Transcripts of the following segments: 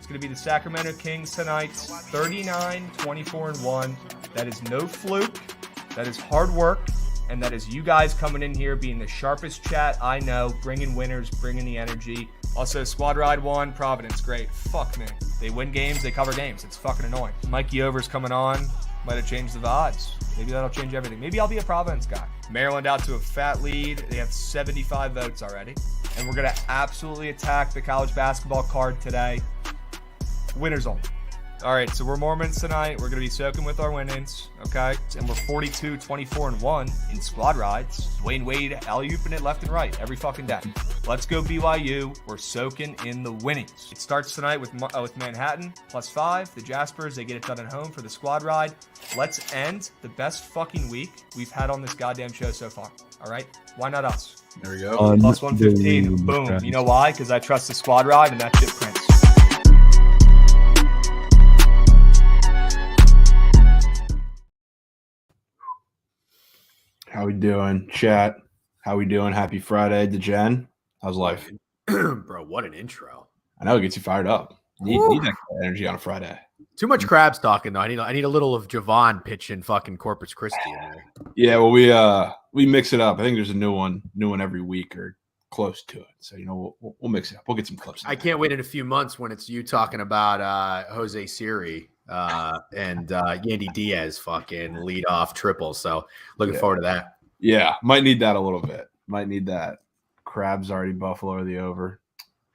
It's going to be the Sacramento Kings tonight, 39-24-1. That is no fluke. That is hard work. And that is you guys coming in here being the sharpest chat I know, bringing winners, bringing the energy. Also, Squad Ride 1, Providence, great. Fuck me. They win games, they cover games. It's fucking annoying. Mikey Over's coming on. Might have changed the odds. Maybe that'll change everything. Maybe I'll be a Providence guy. Maryland out to a fat lead. They have 75 votes already. And we're going to absolutely attack the college basketball card today. Winners only. All right, so we're Mormons tonight. We're going to be soaking with our winnings, okay? And we're 42-24-1 in squad rides. Dwayne Wade alley-ooping it left and right every fucking day. Let's go BYU. We're soaking in the winnings. It starts tonight with Manhattan, +5. The Jaspers, they get it done at home for the squad ride. Let's end the best fucking week we've had on this goddamn show so far, all right? Why not us? There we go. +115. Boom. You know why? Because I trust the squad ride, and that shit prints. How we doing, chat? How we doing? Happy Friday to Jen. How's life? Bro, what an intro. I know it gets you fired up. Need that kind of energy on a Friday. Too much crabs talking though. I need a little of Javon pitching fucking Corpus Christi in there. Yeah, well we mix it up. I think there's a new one every week or close to it. So we'll mix it up. We'll get some clips. I can't wait in a few months when it's you talking about Jose Siri and Yandy Diaz fucking lead off triple. So looking forward to that. Yeah, might need that a little bit. Might need that. Crabs already Buffalo or the over.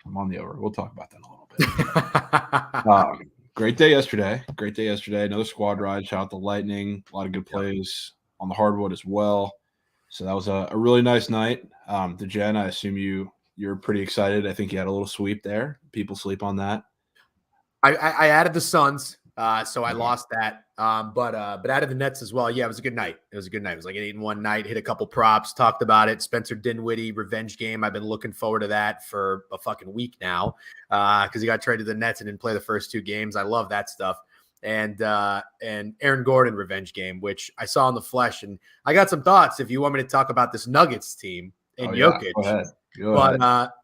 I'm on the over. We'll talk about that in a little bit. Great day yesterday. Another squad ride. Shout out the Lightning. A lot of good plays on the hardwood as well. So that was a really nice night. To Jen, I assume you're pretty excited. I think you had a little sweep there. People sleep on that. I added the Suns, so I lost that. But added the Nets as well. Yeah, it was a good night. It was like an 8-1 night. Hit a couple props. Talked about it. Spencer Dinwiddie revenge game. I've been looking forward to that for a fucking week now because he got traded to the Nets and didn't play the first 2 games. I love that stuff. And Aaron Gordon revenge game, which I saw in the flesh, and I got some thoughts if you want me to talk about this Nuggets team and Jokic. Go ahead.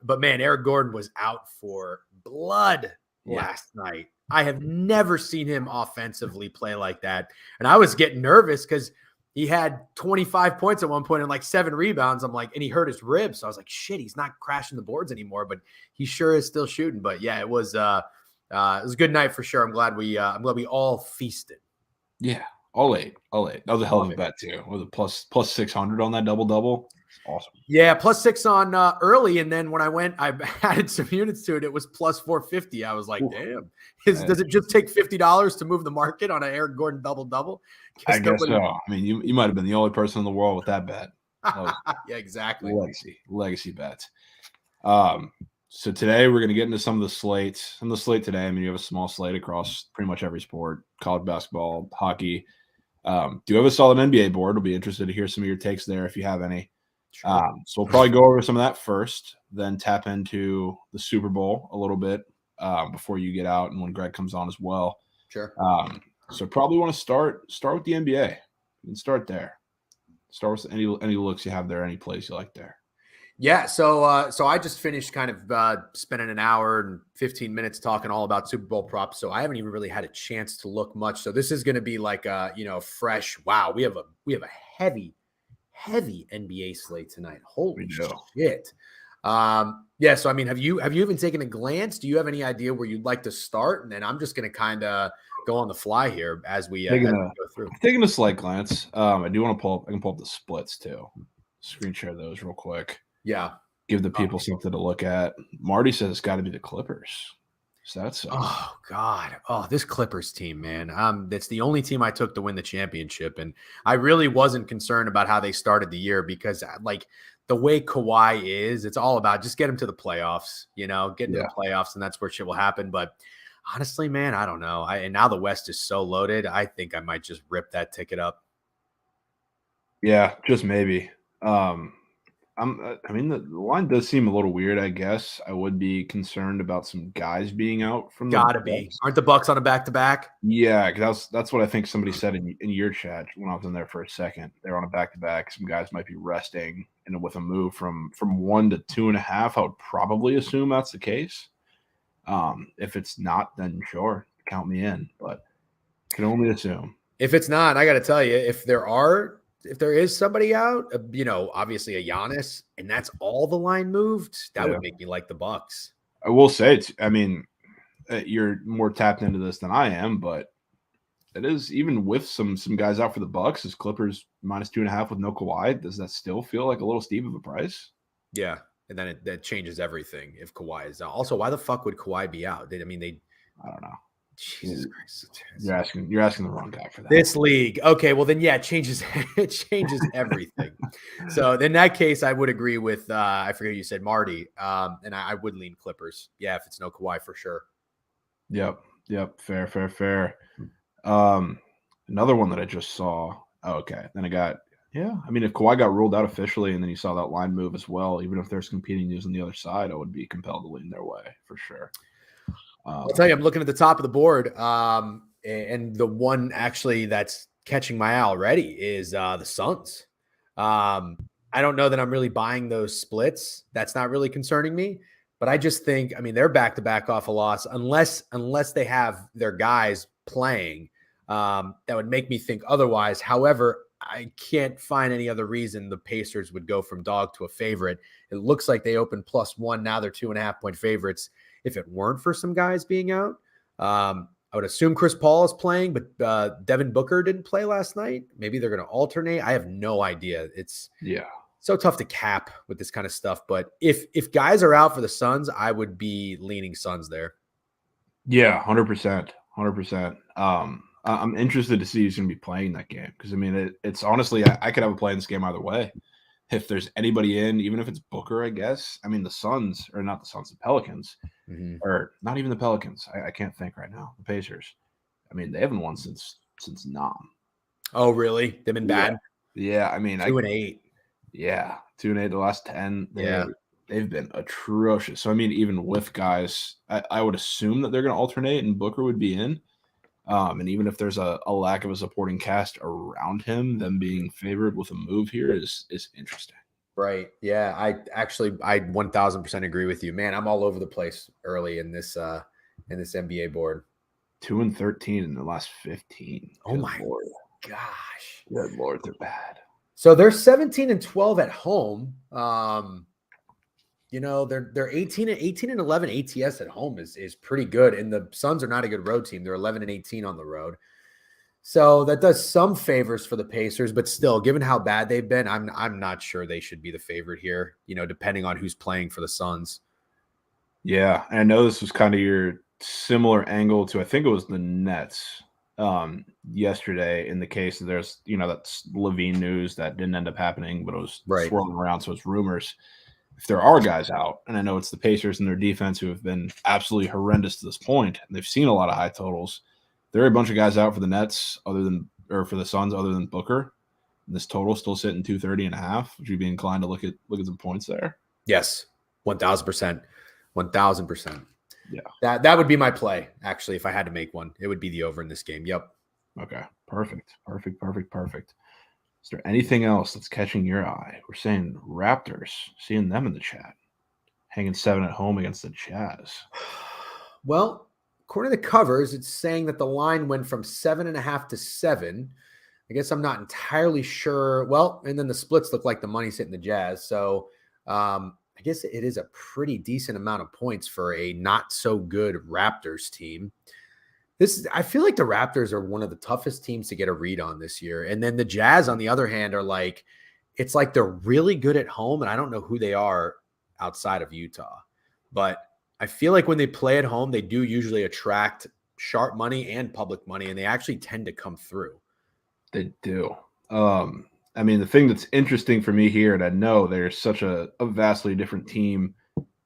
But man, Aaron Gordon was out for blood last night. I have never seen him offensively play like that. And I was getting nervous because he had 25 points at one point and like 7 rebounds. I'm like, and he hurt his ribs. So I was like, shit, he's not crashing the boards anymore, but he sure is still shooting. But yeah, it was a good night for sure. I'm glad we all feasted. Yeah. All eight. That was a hell of a bet too. Was it plus 600 on that double? Awesome. Yeah, +6 on early, and then when I added some units to it, it was +450. I was like, damn. Does it just take $50 to move the market on an Aaron Gordon double? I guess so. I mean, you might have been the only person in the world with that bet. Yeah, exactly. Legacy bet. So today we're going to get into some of the slates. Some of the slate today, I mean, you have a small slate across pretty much every sport, college basketball, hockey. Do you have a solid NBA board? We'll be interested to hear some of your takes there if you have any. So we'll probably go over some of that first, then tap into the Super Bowl a little bit before you get out and when Greg comes on as well. Sure. So probably want to start with the NBA. You can start there. Start with any looks you have there, any place you like there. Yeah, so I just finished kind of spending an hour and 15 minutes talking all about Super Bowl props. So I haven't even really had a chance to look much. So this is going to be like a fresh. Wow, we have a heavy NBA slate tonight. Holy shit. Yeah, so I mean, have you even taken a glance? Do you have any idea where you'd like to start? And then I'm just going to kind of go on the fly here as we go through. Taking a slight glance. I do want to pull up the splits too. Screen share those real quick. Yeah. Give the people something to look at. Marty says it's got to be the Clippers. So that's oh God. Oh, this Clippers team, man. That's the only team I took to win the championship. And I really wasn't concerned about how they started the year because like the way Kawhi is, it's all about just get him to the playoffs, get into the playoffs, and that's where shit will happen. But honestly, man, I don't know. And now the West is so loaded. I think I might just rip that ticket up. Yeah, just maybe. I mean, the line does seem a little weird, I guess. I would be concerned about some guys being out from the Gotta be. Aren't the Bucks on a back-to-back? Yeah, because that's what I think somebody said in your chat when I was in there for a second. They're on a back-to-back. Some guys might be resting, and with a move from 1 to 2.5, I would probably assume that's the case. If it's not, then sure, count me in, but can only assume. If it's not, I got to tell you, if there is somebody out, obviously a Giannis, and that's all the line moved, that would make me like the Bucks. I will say, I mean, you're more tapped into this than I am, but it is, even with some guys out for the Bucks, is Clippers -2.5 with no Kawhi. Does that still feel like a little steep of a price? Yeah, and then that changes everything if Kawhi is out. Also, why the fuck would Kawhi be out? I don't know. Jesus Christ. You're asking the wrong guy for that. This league. Okay, well then it changes everything. So in that case, I would agree with I forget who you said, Marty. And I would lean Clippers. Yeah, if it's no Kawhi for sure. Yep. Fair. Another one that I just saw. Oh, okay. Then I mean, if Kawhi got ruled out officially and then you saw that line move as well, even if there's competing news on the other side, I would be compelled to lean their way for sure. I'll tell you, I'm looking at the top of the board, and the one actually that's catching my eye already is the Suns. I don't know that I'm really buying those splits. That's not really concerning me, but I just think, I mean, they're back-to-back off a loss, unless they have their guys playing. That would make me think otherwise. However, I can't find any other reason the Pacers would go from dog to a favorite. It looks like they opened +1. Now they're 2.5-point favorites. If it weren't for some guys being out, I would assume Chris Paul is playing, but Devin Booker didn't play last night. Maybe they're going to alternate. I have no idea. It's so tough to cap with this kind of stuff. But if guys are out for the Suns, I would be leaning Suns there. Yeah, 100%. I'm interested to see who's going to be playing that game because, I mean, it's honestly, I could have a play in this game either way. If there's anybody in, even if it's Booker, I guess. I mean, the Pelicans, or not even the Pelicans. I can't think right now. The Pacers. I mean, they haven't won since Nam. Oh, really? They've been bad? Yeah, I mean, 2-8. Yeah, 2-8 the last 10. They've been atrocious. So, I mean, even with guys, I would assume that they're going to alternate and Booker would be in. And even if there's a lack of a supporting cast around him, them being favored with a move here is interesting. Right. Yeah. I 1000% agree with you, man. I'm all over the place early in this NBA board. 2-13 in the last 15. Oh my gosh. Good Lord, they're bad. So they're 17-12 at home. They're 18-11 ATS at home is pretty good. And the Suns are not a good road team. They're 11-18 on the road. So that does some favors for the Pacers, but still, given how bad they've been, I'm not sure they should be the favorite here, depending on who's playing for the Suns. Yeah, and I know this was kind of your similar angle to, I think it was the Nets yesterday, in the case that there's, that's Levine news that didn't end up happening, but it was swirling around, so it's rumors. If there are guys out, and I know it's the Pacers and their defense who have been absolutely horrendous to this point, and they've seen a lot of high totals. There are a bunch of guys out for the Nets for the Suns other than Booker. And this total still sitting 230.5. Would you be inclined to look at some points there? Yes, 1,000%. 1,000%. Yeah. That would be my play, actually, if I had to make one. It would be the over in this game. Yep. Okay. Perfect. Is there anything else that's catching your eye? We're saying Raptors, seeing them in the chat. Hanging 7 at home against the Jazz. Well, according to the covers, it's saying that the line went from 7.5 to 7. I guess I'm not entirely sure. Well, and then the splits look like the money's hitting the Jazz. So I guess it is a pretty decent amount of points for a not so good Raptors team. I feel like the Raptors are one of the toughest teams to get a read on this year. And then the Jazz, on the other hand, are it's like they're really good at home. And I don't know who they are outside of Utah, but I feel like when they play at home, they do usually attract sharp money and public money, and they actually tend to come through. They do. I mean, the thing that's interesting for me here, and I know there's such a vastly different team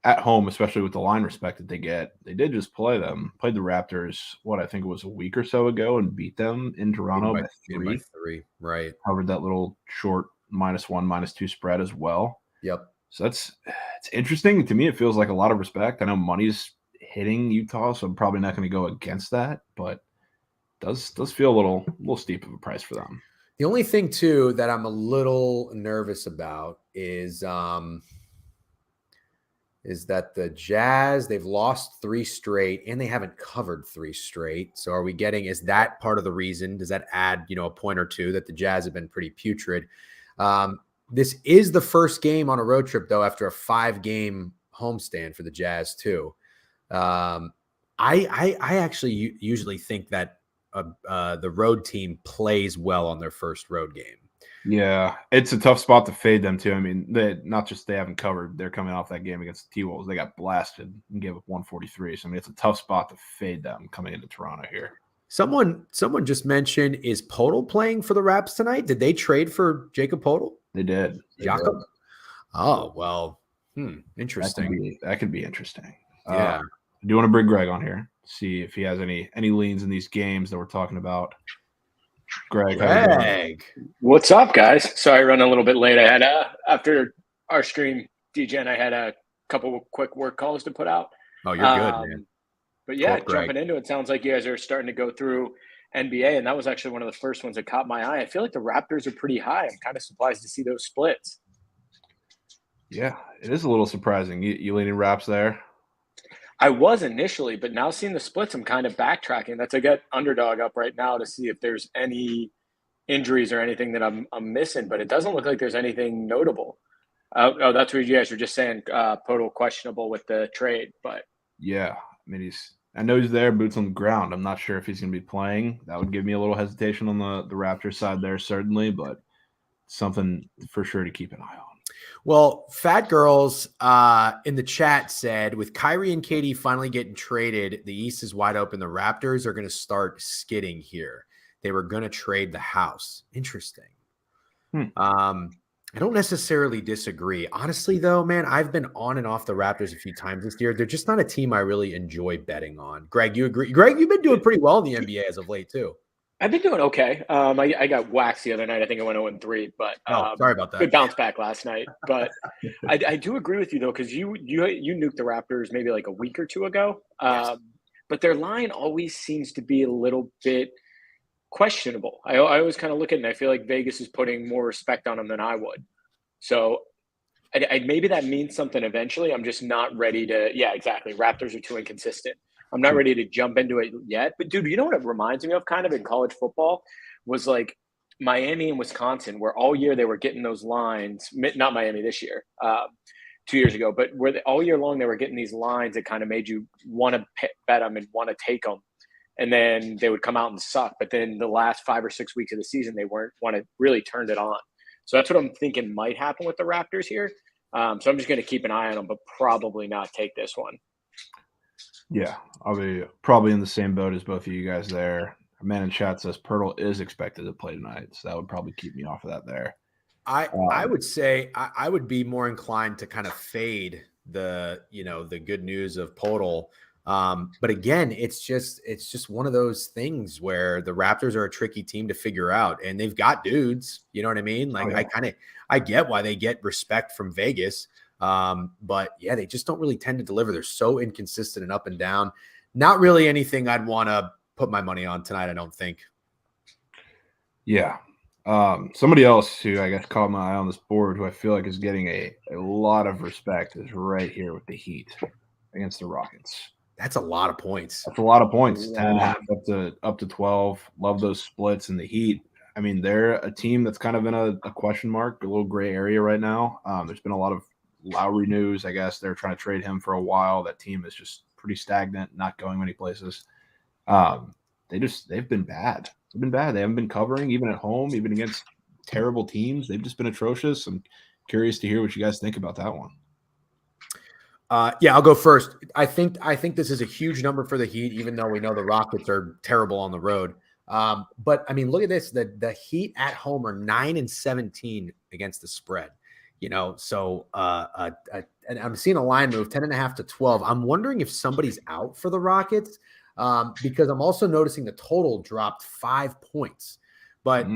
at home, especially with the line respect that they get. They did just played the Raptors, I think it was a week or so ago, and beat them in Toronto by 3. Right. Covered that little short -1, -2 spread as well. Yep. So it's interesting. To me, it feels like a lot of respect. I know money's hitting Utah, so I'm probably not going to go against that, but it does feel a little steep of a price for them. The only thing, too, that I'm a little nervous about is is that the Jazz, they've lost 3 straight and they haven't covered 3 straight. So is that part of the reason? Does that add, a point or two that the Jazz have been pretty putrid? This is the first game on a road trip, though, after a 5-game homestand for the Jazz, too. I actually usually think that the road team plays well on their first road game. Yeah, it's a tough spot to fade them too. I mean, they haven't covered. They're coming off that game against the T-Wolves. They got blasted and gave up 143. So I mean, it's a tough spot to fade them coming into Toronto here. Someone just mentioned, is Podol playing for the Raps tonight? Did they trade for Jacob Podol? They did. Jakob? Oh, well, interesting. That could be interesting. Yeah. Do you want to bring Greg on here? See if he has any leans in these games that we're talking about. Greg. What's up, guys? Sorry, running a little bit late. I had after our stream, DJ, and I had a couple of quick work calls to put out. Oh, you're good, man. But yeah, jumping into it, sounds like you guys are starting to go through NBA, and that was actually one of the first ones that caught my eye. I feel like the Raptors are pretty high. I'm kind of surprised to see those splits. Yeah, it is a little surprising. You leaning Raps there? I was initially, but now seeing the splits, I'm kind of backtracking. That's I got underdog up right now to see if there's any injuries or anything that I'm missing, but it doesn't look like there's anything notable. Oh, that's what you guys were just saying. Podol questionable with the trade, but yeah, I mean I know he's there, boots on the ground. I'm not sure if he's going to be playing. That would give me a little hesitation on the Raptors side there, certainly, but something for sure to keep an eye on. Well, Fat Girls in the chat said, with Kyrie and KD finally getting traded, the East is wide open. The Raptors are going to start skidding here. They were going to trade the house. Interesting. I don't necessarily disagree. Honestly, though, man, I've been on and off the Raptors a few times this year. They're just not a team I really enjoy betting on. Greg, you agree? Greg, you've been doing pretty well in the NBA as of late, too. I've been doing okay. I got waxed the other night. I think I went 0-3, but sorry about that. Good bounce back last night. But I do agree with you though, because you nuked the Raptors maybe like a week or two ago. Yes. But their line always seems to be a little bit questionable. I always kind of look at it and I feel like Vegas is putting more respect on them than I would. So maybe that means something eventually. I'm just not ready to. Yeah, exactly. Raptors are too inconsistent. I'm not ready to jump into it yet. But, dude, you know what it reminds me of kind of in college football was like Miami and Wisconsin, where all year they were getting those lines. Not Miami this year, 2 years ago, but where all year long they were getting these lines that kind of made you want to bet them and want to take them. And then they would come out and suck. But then the last 5 or 6 weeks of the season, they really turned it on. So that's what I'm thinking might happen with the Raptors here. So I'm just going to keep an eye on them, but probably not take this one. Yeah, I'll be probably in the same boat as both of you guys there. A man in chat says Poeltl is expected to play tonight, so that would probably keep me off of that there. I would say I would be more inclined to kind of fade the good news of Poeltl. But again, it's just one of those things where the Raptors are a tricky team to figure out, and they've got dudes. You know what I mean? Like I get why they get respect from Vegas. But yeah, they just don't really tend to deliver. They're so inconsistent and up and down. Not really anything I'd want to put my money on tonight, I don't think. Yeah. Somebody else who I guess caught my eye on this board, who I feel like is getting a lot of respect, is right here with the Heat against the Rockets. That's a lot of points. That's a lot of points. 10.5 up to 12. Love those splits in the Heat. I mean, they're a team that's kind of in a question mark, a little gray area right now. There's been a lot of Lowry news. I guess they're trying to trade him for a while. That team is just pretty stagnant, not going many places. They've been bad. They've been bad. They haven't been covering, even at home, even against terrible teams. They've just been atrocious. I'm curious to hear what you guys think about that one. Yeah, I'll go first. I think this is a huge number for the Heat, even though we know the Rockets are terrible on the road. But I mean, look at this. The Heat at home are 9-17 against the spread. So and I'm seeing a line move 10.5 to 12. I'm wondering if somebody's out for the Rockets, because I'm also noticing the total dropped 5 points. But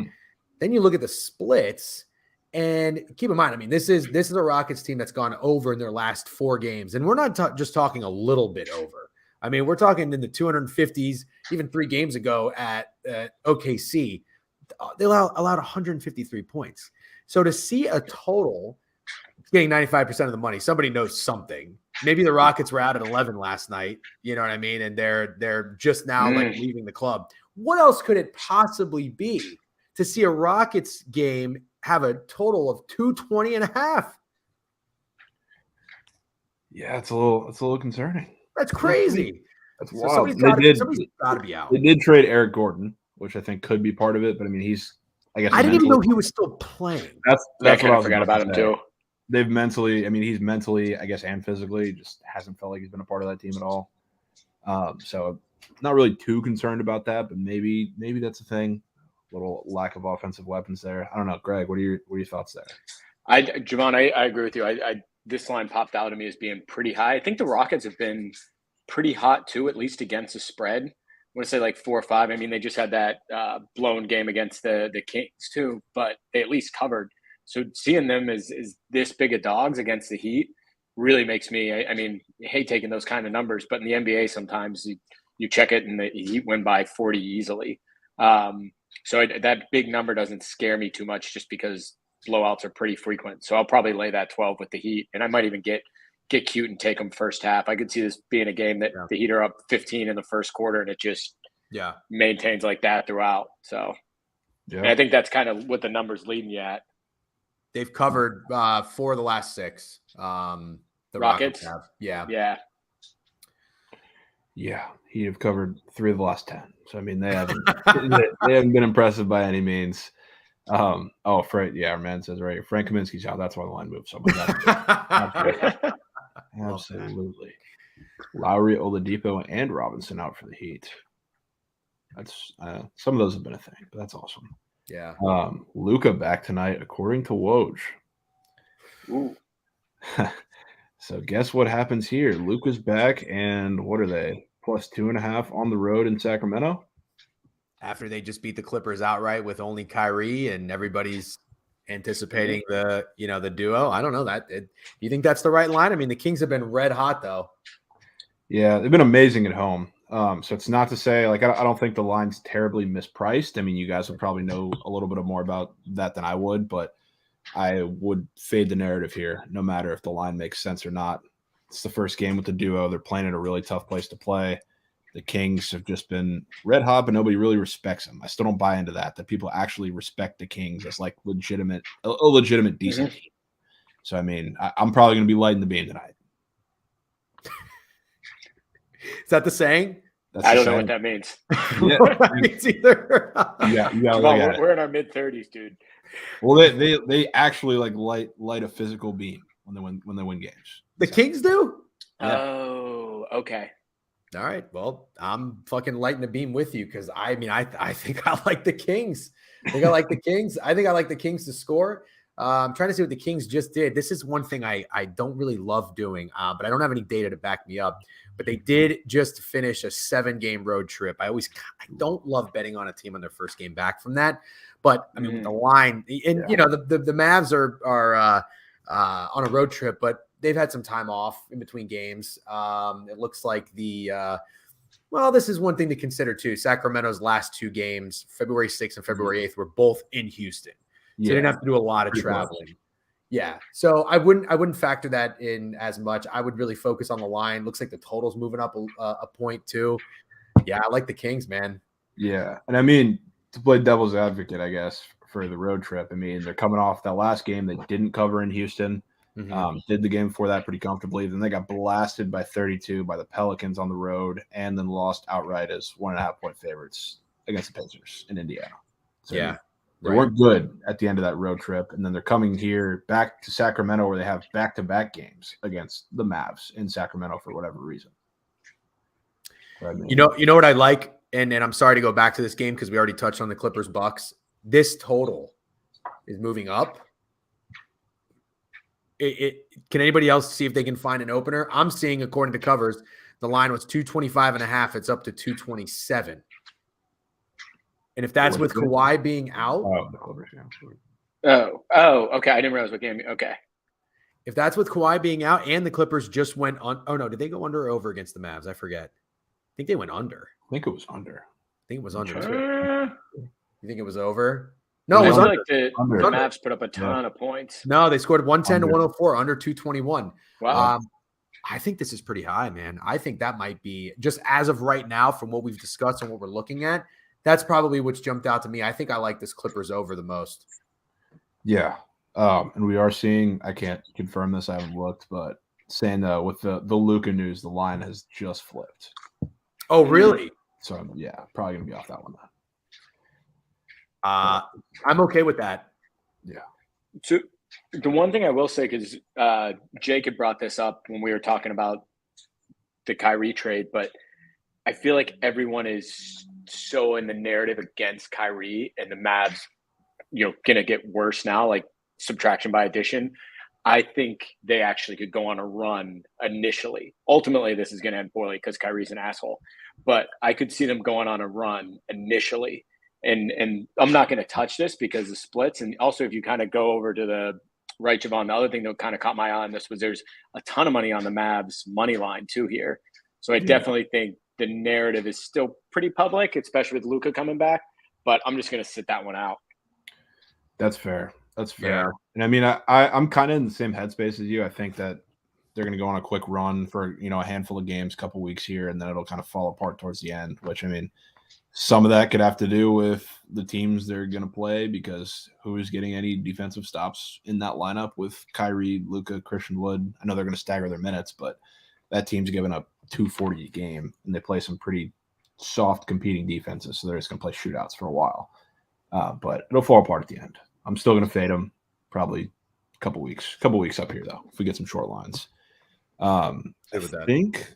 then you look at the splits, and keep in mind, I mean, this is a Rockets team that's gone over in their last 4 games, and we're not just talking a little bit over. I mean, we're talking in the 250s. Even 3 games ago at OKC, they allowed 153 points. So to see a total getting 95% of the money, somebody knows something. maybe the Rockets were out at 11 last night. You know what I mean? And they're just now like leaving the club. What else could it possibly be to see a Rockets game have a total of 220.5? Yeah, it's a little concerning. That's crazy. That's So wild. somebody's got to be out. They did trade Eric Gordon, which I think could be part of it. But I mean, I didn't even know he was still playing. That's what what I forgot about him too. They've mentally, he's mentally, I guess, and physically just hasn't felt like he's been a part of that team at all. So not really too concerned about that, but maybe that's a thing. A little lack of offensive weapons there. I don't know, Greg. What are your thoughts there? Javon, I agree with you. This line popped out to me as being pretty high. I think the Rockets have been pretty hot too, at least against the spread. I want to say like 4 or 5. I mean, they just had that blown game against the Kings too, but they at least covered. So seeing them as this big of dogs against the Heat really makes me. I mean, I hate taking those kind of numbers, but in the NBA sometimes you check it and the Heat win by 40 easily. So that big number doesn't scare me too much, just because blowouts are pretty frequent. So I'll probably lay that 12 with the Heat, and I might even get cute and take them first half. I could see this being a game that the Heat are up 15 in the first quarter, and it just maintains like that throughout. So and I think that's kind of what the numbers leading you at. They've covered 4 of the last 6. The Rockets have. Yeah. Heat have covered 3 of the last 10. So I mean, they haven't been impressive by any means. Our man says right, Frank Kaminsky's out. That's why the line moved so much. Absolutely. Lowry, Oladipo, and Robinson out for the Heat. That's some of those have been a thing, but that's awesome. Yeah. Luka back tonight, according to Woj. Ooh. So guess what happens here? Luka's back, and what are they? Plus 2.5 on the road in Sacramento? After they just beat the Clippers outright with only Kyrie, and everybody's anticipating the duo. I don't know that. Do you think that's the right line? I mean, the Kings have been red hot though. Yeah, they've been amazing at home. So it's not to say, like, I don't think the line's terribly mispriced. I mean, you guys would probably know a little bit more about that than I would, but I would fade the narrative here, no matter if the line makes sense or not. It's the first game with the duo. They're playing at a really tough place to play. The Kings have just been red hot, but nobody really respects them. I still don't buy into that people actually respect the Kings as like a legitimate decent team. So, I mean, I'm probably going to be lighting the beam tonight. Is that the saying? I don't know what that means. Yeah, that means either. We're in our mid-30s, dude. Well, they actually like light a physical beam when they win games. The Kings do? Yeah. Oh, okay. All right. Well, I'm fucking lighting the beam with you, because I think I like the Kings. I think I like the Kings. I think I like the Kings to score. I'm trying to see what the Kings just did. This is one thing I don't really love doing, but I don't have any data to back me up. But they did just finish a 7-game road trip. I don't love betting on a team on their first game back from that. But I mean, with the line, and the Mavs are on a road trip, but they've had some time off in between games. It looks like this is one thing to consider too. Sacramento's last 2 games, February 6th and February 8th, were both in Houston. So they didn't have to do a lot of traveling. Yeah. So I wouldn't factor that in as much. I would really focus on the line. Looks like the total's moving up a point too. Yeah, I like the Kings, man. Yeah. And I mean, to play devil's advocate, I guess, for the road trip, I mean, they're coming off that last game they didn't cover in Houston. Did the game before that pretty comfortably. Then they got blasted by 32 by the Pelicans on the road, and then lost outright as 1.5-point favorites against the Pacers in Indiana. So they weren't good at the end of that road trip, and then they're coming here back to Sacramento, where they have back-to-back games against the Mavs in Sacramento for whatever reason. I mean, you know what I like, and I'm sorry to go back to this game because we already touched on the Clippers Bucks. This total is moving up. Can anybody else see if they can find an opener? I'm seeing, according to covers, the line was 225.5. It's up to 227. And if that's with Kawhi being out, the Clippers, okay. I didn't realize what game. Okay. If that's with Kawhi being out, and the Clippers just went on. Oh no, did they go under or over against the Mavs? I forget. I think they went under. I think it was under. I think it was under too. You think it was over? No, it was under. Like the Mavs put up a ton of points. No, they scored 110 to 104, under 221. Wow. I think this is pretty high, man. I think that might be, just as of right now, from what we've discussed and what we're looking at, that's probably what's jumped out to me. I think I like this Clippers over the most. Yeah. And we are seeing, I can't confirm this, I haven't looked, but saying with the Luka news, the line has just flipped. Oh, really? So yeah, probably gonna be off that one then. I'm okay with that. Yeah. So the one thing I will say, because Jake had brought this up when we were talking about the Kyrie trade, but I feel like everyone is so in the narrative against Kyrie, and the Mavs, gonna get worse now, like subtraction by addition. I think they actually could go on a run initially. Ultimately, this is going to end poorly because Kyrie's an asshole. But I could see them going on a run initially. And I'm not going to touch this because of splits. And also, if you kind of go over to the right, Javon, the other thing that kind of caught my eye on this was there's a ton of money on the Mavs money line too here. So I definitely think the narrative is still pretty public, especially with Luka coming back. But I'm just going to sit that one out. That's fair. That's fair. Yeah. And I mean, I'm kind of in the same headspace as you. I think that they're going to go on a quick run for, a handful of games, couple weeks here, and then it'll kind of fall apart towards the end, which, I mean, some of that could have to do with the teams they're going to play, because who is getting any defensive stops in that lineup with Kyrie, Luka, Christian Wood? I know they're going to stagger their minutes, but that team's giving up 240 a game, and they play some pretty soft competing defenses, so they're just going to play shootouts for a while. But it'll fall apart at the end. I'm still going to fade them probably a couple weeks up here, though, if we get some short lines. I think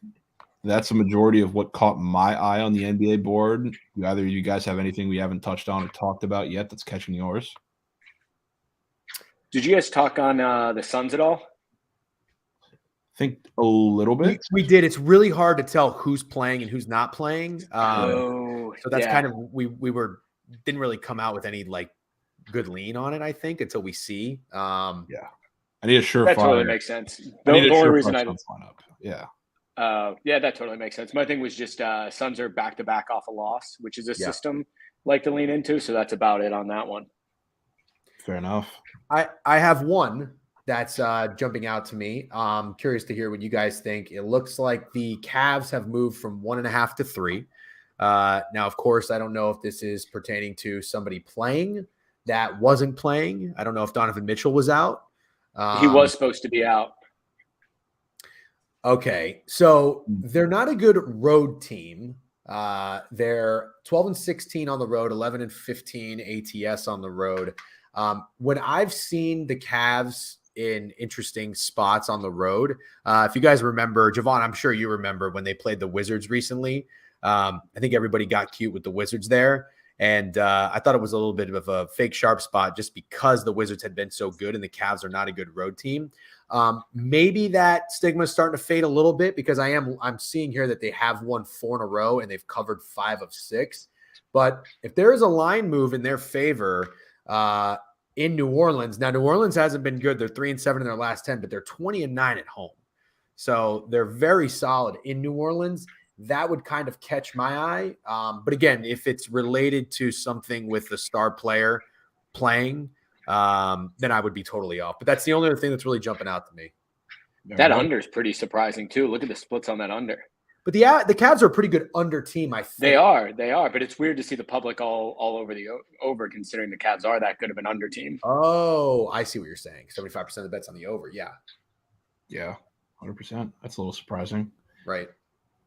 that's a majority of what caught my eye on the NBA board. Do either of you guys have anything we haven't touched on or talked about yet that's catching yours? Did you guys talk on the Suns at all? I think a little bit. We did. It's really hard to tell who's playing and who's not playing. So that's kind of we didn't really come out with any good lean on it, I think, until we see. I need a surefire. That totally makes sense. The only reason yeah, that totally makes sense. My thing was just Suns are back to back off a loss, which is a system like to lean into. So that's about it on that one. Fair enough. I have one that's jumping out to me. Curious to hear what you guys think. It looks like the Cavs have moved from 1.5 to 3. Now, of course, I don't know if this is pertaining to somebody playing that wasn't playing. I don't know if Donovan Mitchell was out. He was supposed to be out. Okay, so they're not a good road team. They're 12-16 on the road, 11-15 ATS on the road. When I've seen the Cavs in interesting spots on the road, if you guys remember, Javon, I'm sure you remember when they played the Wizards recently. I think everybody got cute with the Wizards there. And I thought it was a little bit of a fake sharp spot just because the Wizards had been so good and the Cavs are not a good road team. Maybe that stigma is starting to fade a little bit because I'm seeing here that they have won 4 in a row and they've covered 5 of 6. But if there is a line move in their favor in New Orleans, now New Orleans hasn't been good. They're 3-7 in their last 10, but they're 20-9 at home. So they're very solid in New Orleans. That would kind of catch my eye. But again, if it's related to something with the star player playing, then I would be totally off. But that's the only other thing that's really jumping out to me. That under is pretty surprising too. Look at the splits on that under. But the Cavs are a pretty good under team, I think. They are. But it's weird to see the public all over the over, considering the Cavs are that good of an under team. Oh, I see what you're saying. 75% of the bets on the over. Yeah. Yeah, 100%. That's a little surprising. Right.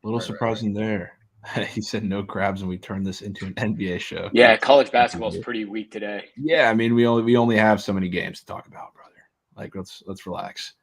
A little surprising there. He said no crabs, and we turned this into an NBA show. Yeah, college basketball is pretty weak today. Yeah, I mean we only have so many games to talk about, brother. Like let's relax.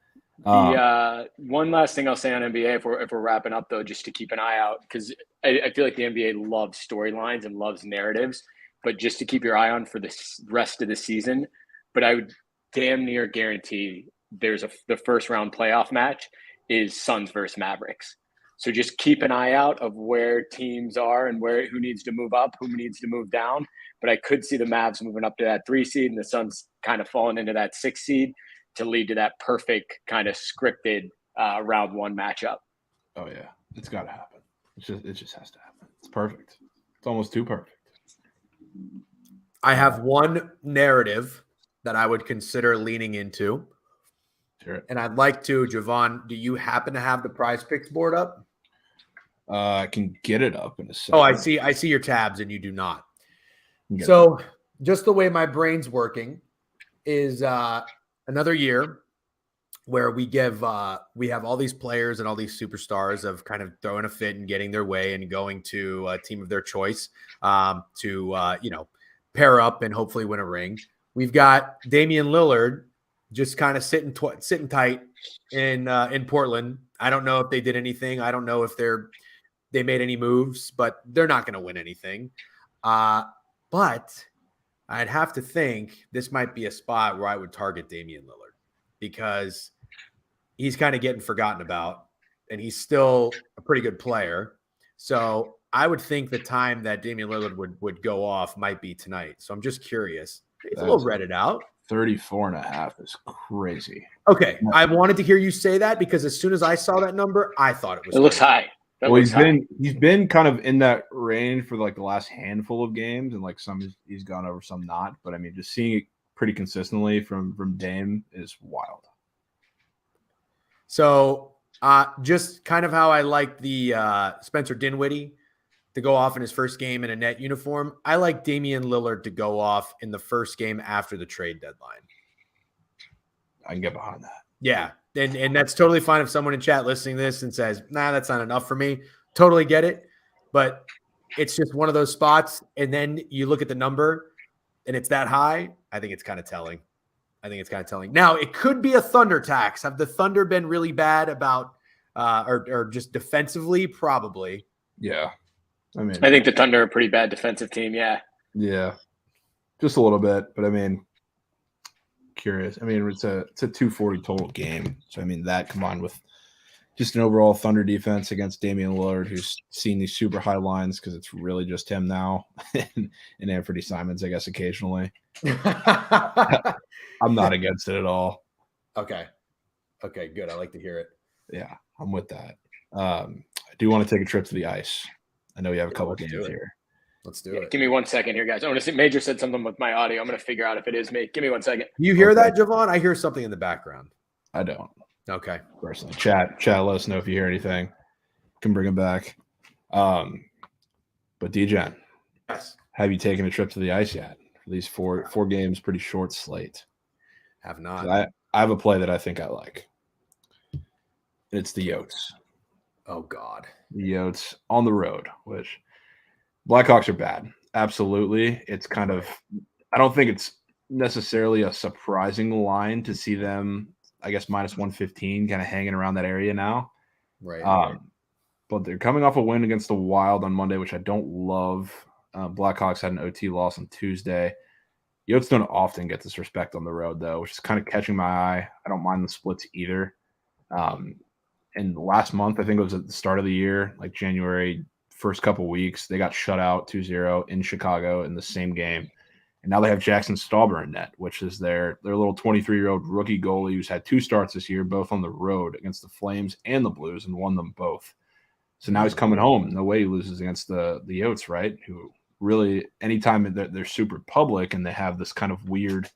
The one last thing I'll say on NBA if we're wrapping up though, just to keep an eye out, because I feel like the NBA loves storylines and loves narratives, but just to keep your eye on for the rest of the season. But I would damn near guarantee there's the first round playoff match is Suns versus Mavericks. So just keep an eye out of where teams are and who needs to move up, who needs to move down. But I could see the Mavs moving up to that 3 seed and the Suns kind of falling into that 6 seed to lead to that perfect kind of scripted round 1 matchup. Oh yeah, it's got to happen. It just has to happen. It's perfect. It's almost too perfect. I have one narrative that I would consider leaning into. Sure. And I'd like to, Javon, do you happen to have the Prize Picks board up? I can get it up in a second. Oh, I see your tabs and you do not. Yeah. So just the way my brain's working is another year where we have all these players and all these superstars of kind of throwing a fit and getting their way and going to a team of their choice to pair up and hopefully win a ring. We've got Damian Lillard just kind of sitting tight in Portland. I don't know if they did anything. I don't know if they made any moves, but they're not going to win anything. But I'd have to think this might be a spot where I would target Damian Lillard because he's kind of getting forgotten about and he's still a pretty good player. So I would think the time that Damian Lillard would go off might be tonight. So I'm just curious. It's a little Reddit out. 34.5 is crazy. Okay. I wanted to hear you say that because as soon as I saw that number, I thought it was. It looks high. Well, he's been kind of in that range for like the last handful of games, and like some he's gone over, some not. But I mean, just seeing it pretty consistently from Dame is wild. So just kind of how I like the Spencer Dinwiddie to go off in his first game in a net uniform. I like Damian Lillard to go off in the first game after the trade deadline. I can get behind that. Yeah. And that's totally fine if someone in chat listening to this and says, nah, that's not enough for me. Totally get it. But it's just one of those spots. And then you look at the number and it's that high. I think it's kind of telling. Now, it could be a Thunder tax. Have the Thunder been really bad about or just defensively? Probably. Yeah. I think the Thunder are a pretty bad defensive team. Yeah. Yeah. Just a little bit. But I mean, curious. I mean, it's a 240 total game. So, I mean, that combined with just an overall Thunder defense against Damian Lillard, who's seen these super high lines because it's really just him now and Anthony Simons, I guess, occasionally. I'm not against it at all. Okay, good. I like to hear it. Yeah, I'm with that. I do want to take a trip to the ice. I know we have a couple games here. Let's do it. Give me 1 second here, guys. I want to see. Major said something with my audio. I'm going to figure out if it is me. Give me 1 second. You hear that, Javon? I hear something in the background. I don't. Okay. Personally, chat. Let us know if you hear anything. Can bring them back. But D-Gen, yes. Have you taken a trip to the ice yet? For these four games, pretty short slate. Have not. I have a play that I think I like. It's the Yotes. Oh God. The Yotes on the road, which Blackhawks are bad. Absolutely. It's kind of, I don't think it's necessarily a surprising line to see them, I guess, minus 115 kind of hanging around that area now. Right. But they're coming off a win against the Wild on Monday, which I don't love. Blackhawks had an OT loss on Tuesday. Yotes don't often get this respect on the road, though, which is kind of catching my eye. I don't mind the splits either. And last month, I think it was at the start of the year, like January, first couple weeks, they got shut out 2-0 in Chicago in the same game. And now they have Jackson Stauber in net, which is their little 23-year-old rookie goalie who's had 2 starts this year, both on the road against the Flames and the Blues, and won them both. So now he's coming home. No way he loses against the Yotes, right? Who really, anytime they're super public and they have this kind of weird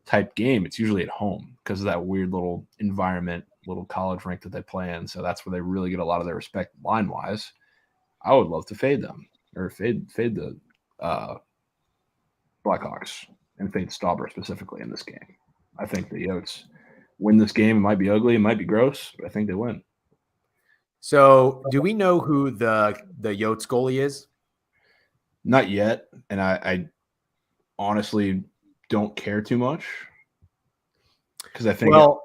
type game, it's usually at home because of that weird little environment, little college rink that they play in. So that's where they really get a lot of their respect line-wise. I would love to fade them or fade the Blackhawks and fade Stauber specifically in this game. I think the Yotes win this game. It might be ugly, it might be gross, but I think they win. So, do we know who the Yotes goalie is? Not yet, and I honestly don't care too much because I think. Well,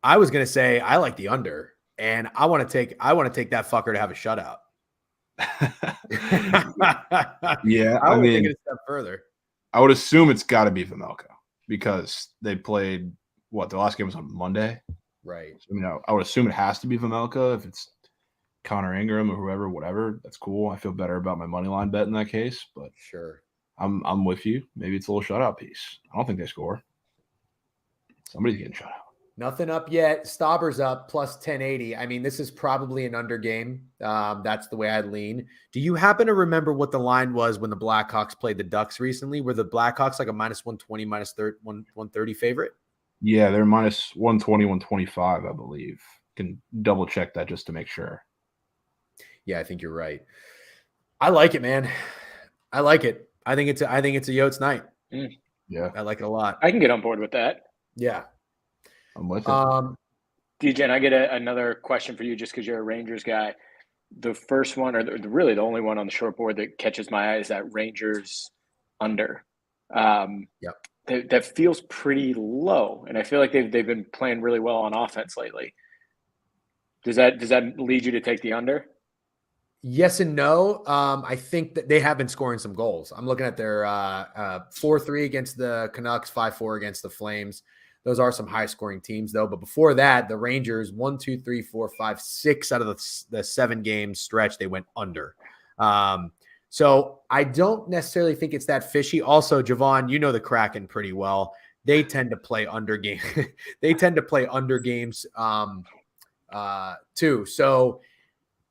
I was gonna say I like the under, and I want to take that fucker to have a shutout. Yeah, I mean, take it a step further. I would assume it's got to be Vejmelka because they played the last game was on Monday. Right. I mean, I would assume it has to be Vejmelka. If it's Connor Ingram or whoever, whatever, that's cool. I feel better about my money line bet in that case. But sure, I'm with you. Maybe it's a little shutout piece. I don't think they score. Somebody's getting shut out. Nothing up yet. Stauber's up plus 1080. I mean, this is probably an under game. That's the way I'd lean. Do you happen to remember what the line was when the Blackhawks played the Ducks recently? Were the Blackhawks like a minus 120, minus 130 favorite? Yeah, they're minus 120, 125, I believe. Can double check that just to make sure. Yeah, I think you're right. I like it, man. I like it. I think it's a Yotes night. Yeah, I like it a lot. I can get on board with that. Yeah. I'm with it. DJ, and I get another question for you just because you're a Rangers guy. The first one, or really the only one on the short board that catches my eye is that Rangers under. Yep. That feels pretty low, and I feel like they've been playing really well on offense lately. Does that lead you to take the under? Yes and no. I think that they have been scoring some goals. I'm looking at their 4-3 against the Canucks, 5-4 against the Flames. Those are some high-scoring teams, though. But before that, the Rangers 1, 2, 3, 4, 5, 6 out of the 7-game stretch they went under. So I don't necessarily think it's that fishy. Also, Javon, you know the Kraken pretty well. They tend to play under game. They tend to play under games too. So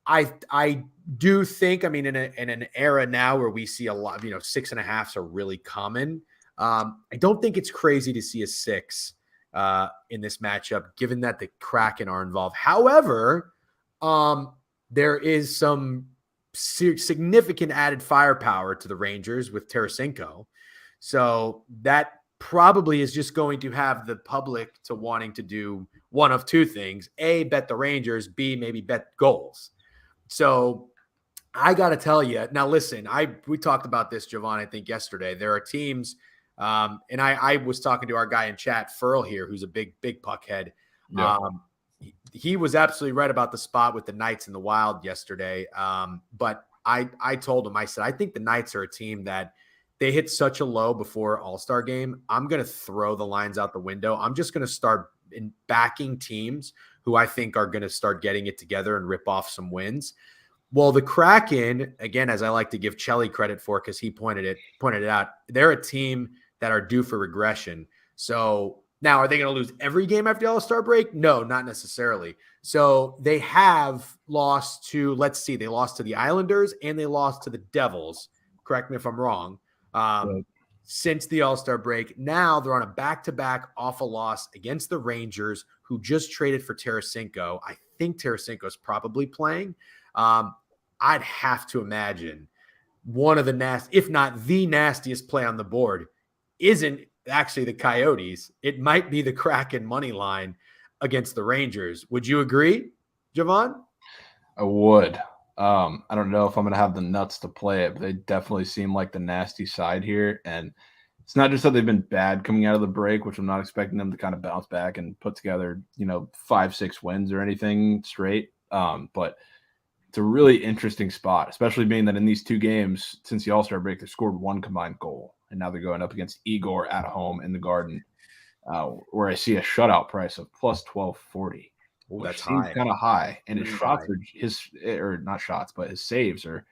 I do think, I mean, in an era now where we see a lot, 6.5s are really common. I don't think it's crazy to see a 6 in this matchup, given that the Kraken are involved. However, there is some significant added firepower to the Rangers with Tarasenko. So that probably is just going to have the public to wanting to do one of two things: A, bet the Rangers; B, maybe bet goals. So I got to tell you now, listen, we talked about this, Javon, I think yesterday. There are teams, and I was talking to our guy in chat, Furl here, who's a big puck head. Yeah. He was absolutely right about the spot with the Knights and the Wild yesterday. But I told him, I said, I think the Knights are a team that they hit such a low before All-Star game. I'm going to throw the lines out the window. I'm just going to start backing teams who I think are going to start getting it together and rip off some wins. Well, the Kraken, again, as I like to give Chelly credit for, because he pointed it out, they're a team that are due for regression. So now, are they going to lose every game after the All-Star break? No, not necessarily. So they have lost to, let's see, they lost to the Islanders and they lost to the Devils. Correct me if I'm wrong. Right. Since the All-Star break. Now they're on a back-to-back awful loss against the Rangers, who just traded for Tarasenko. I think Tarasenko is probably playing. I'd have to imagine one of the if not the nastiest play on the board isn't actually the Coyotes. It might be the Kraken money line against the Rangers. Would you agree, Javon? I would. I don't know if I'm going to have the nuts to play it, but they definitely seem like the nasty side here. And it's not just that they've been bad coming out of the break, which I'm not expecting them to kind of bounce back and put together, 5-6 wins or anything straight. But it's a really interesting spot, especially being that in these 2 games since the All-Star break, they scored 1 combined goal. And now they're going up against Igor at home in the Garden, where I see a shutout price of plus 1240. Oh, that's high. Kind of high. And his High. his saves are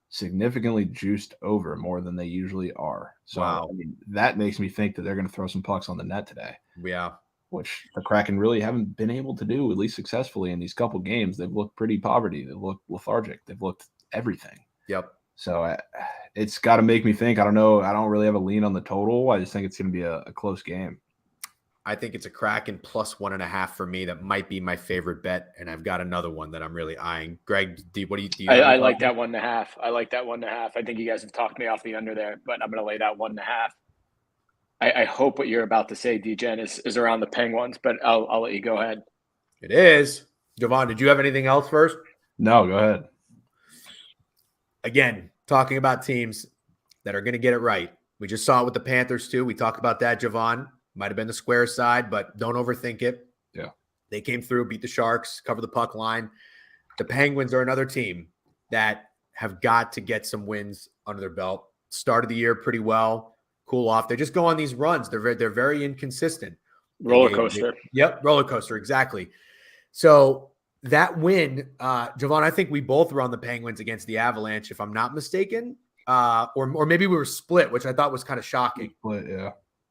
significantly juiced over more than they usually are. So Wow. I mean, that makes me think that they're going to throw some pucks on the net today. Yeah. Which the Kraken really haven't been able to do, at least successfully, in these couple games. They've looked pretty poverty. They've looked lethargic. They've looked everything. Yep. So it's got to make me think. I don't know. I don't really have a lean on the total. I just think it's going to be a close game. I think it's a Kraken plus 1.5 for me. That might be my favorite bet. And I've got another one that I'm really eyeing. Greg, what do you I like that 1.5. I like that 1.5. I think you guys have talked me off the under there, but I'm going to lay that 1.5. I hope what you're about to say, DGen, is around the Penguins, but I'll let you go ahead. It is. Javon, did you have anything else first? No, go ahead. Again, talking about teams that are going to get it right. We just saw it with the Panthers too. We talked about that, Javon. Might have been the square side, but don't overthink it. Yeah. They came through, beat the Sharks, cover the puck line. The Penguins are another team that have got to get some wins under their belt. Started the year pretty well, cool off. They just go on these runs. They're very inconsistent. Roller coaster. Yep, roller coaster, exactly. So that win, Javon, I think we both were on the Penguins against the Avalanche, if I'm not mistaken. Or maybe we were split, which I thought was kind of shocking. But yeah.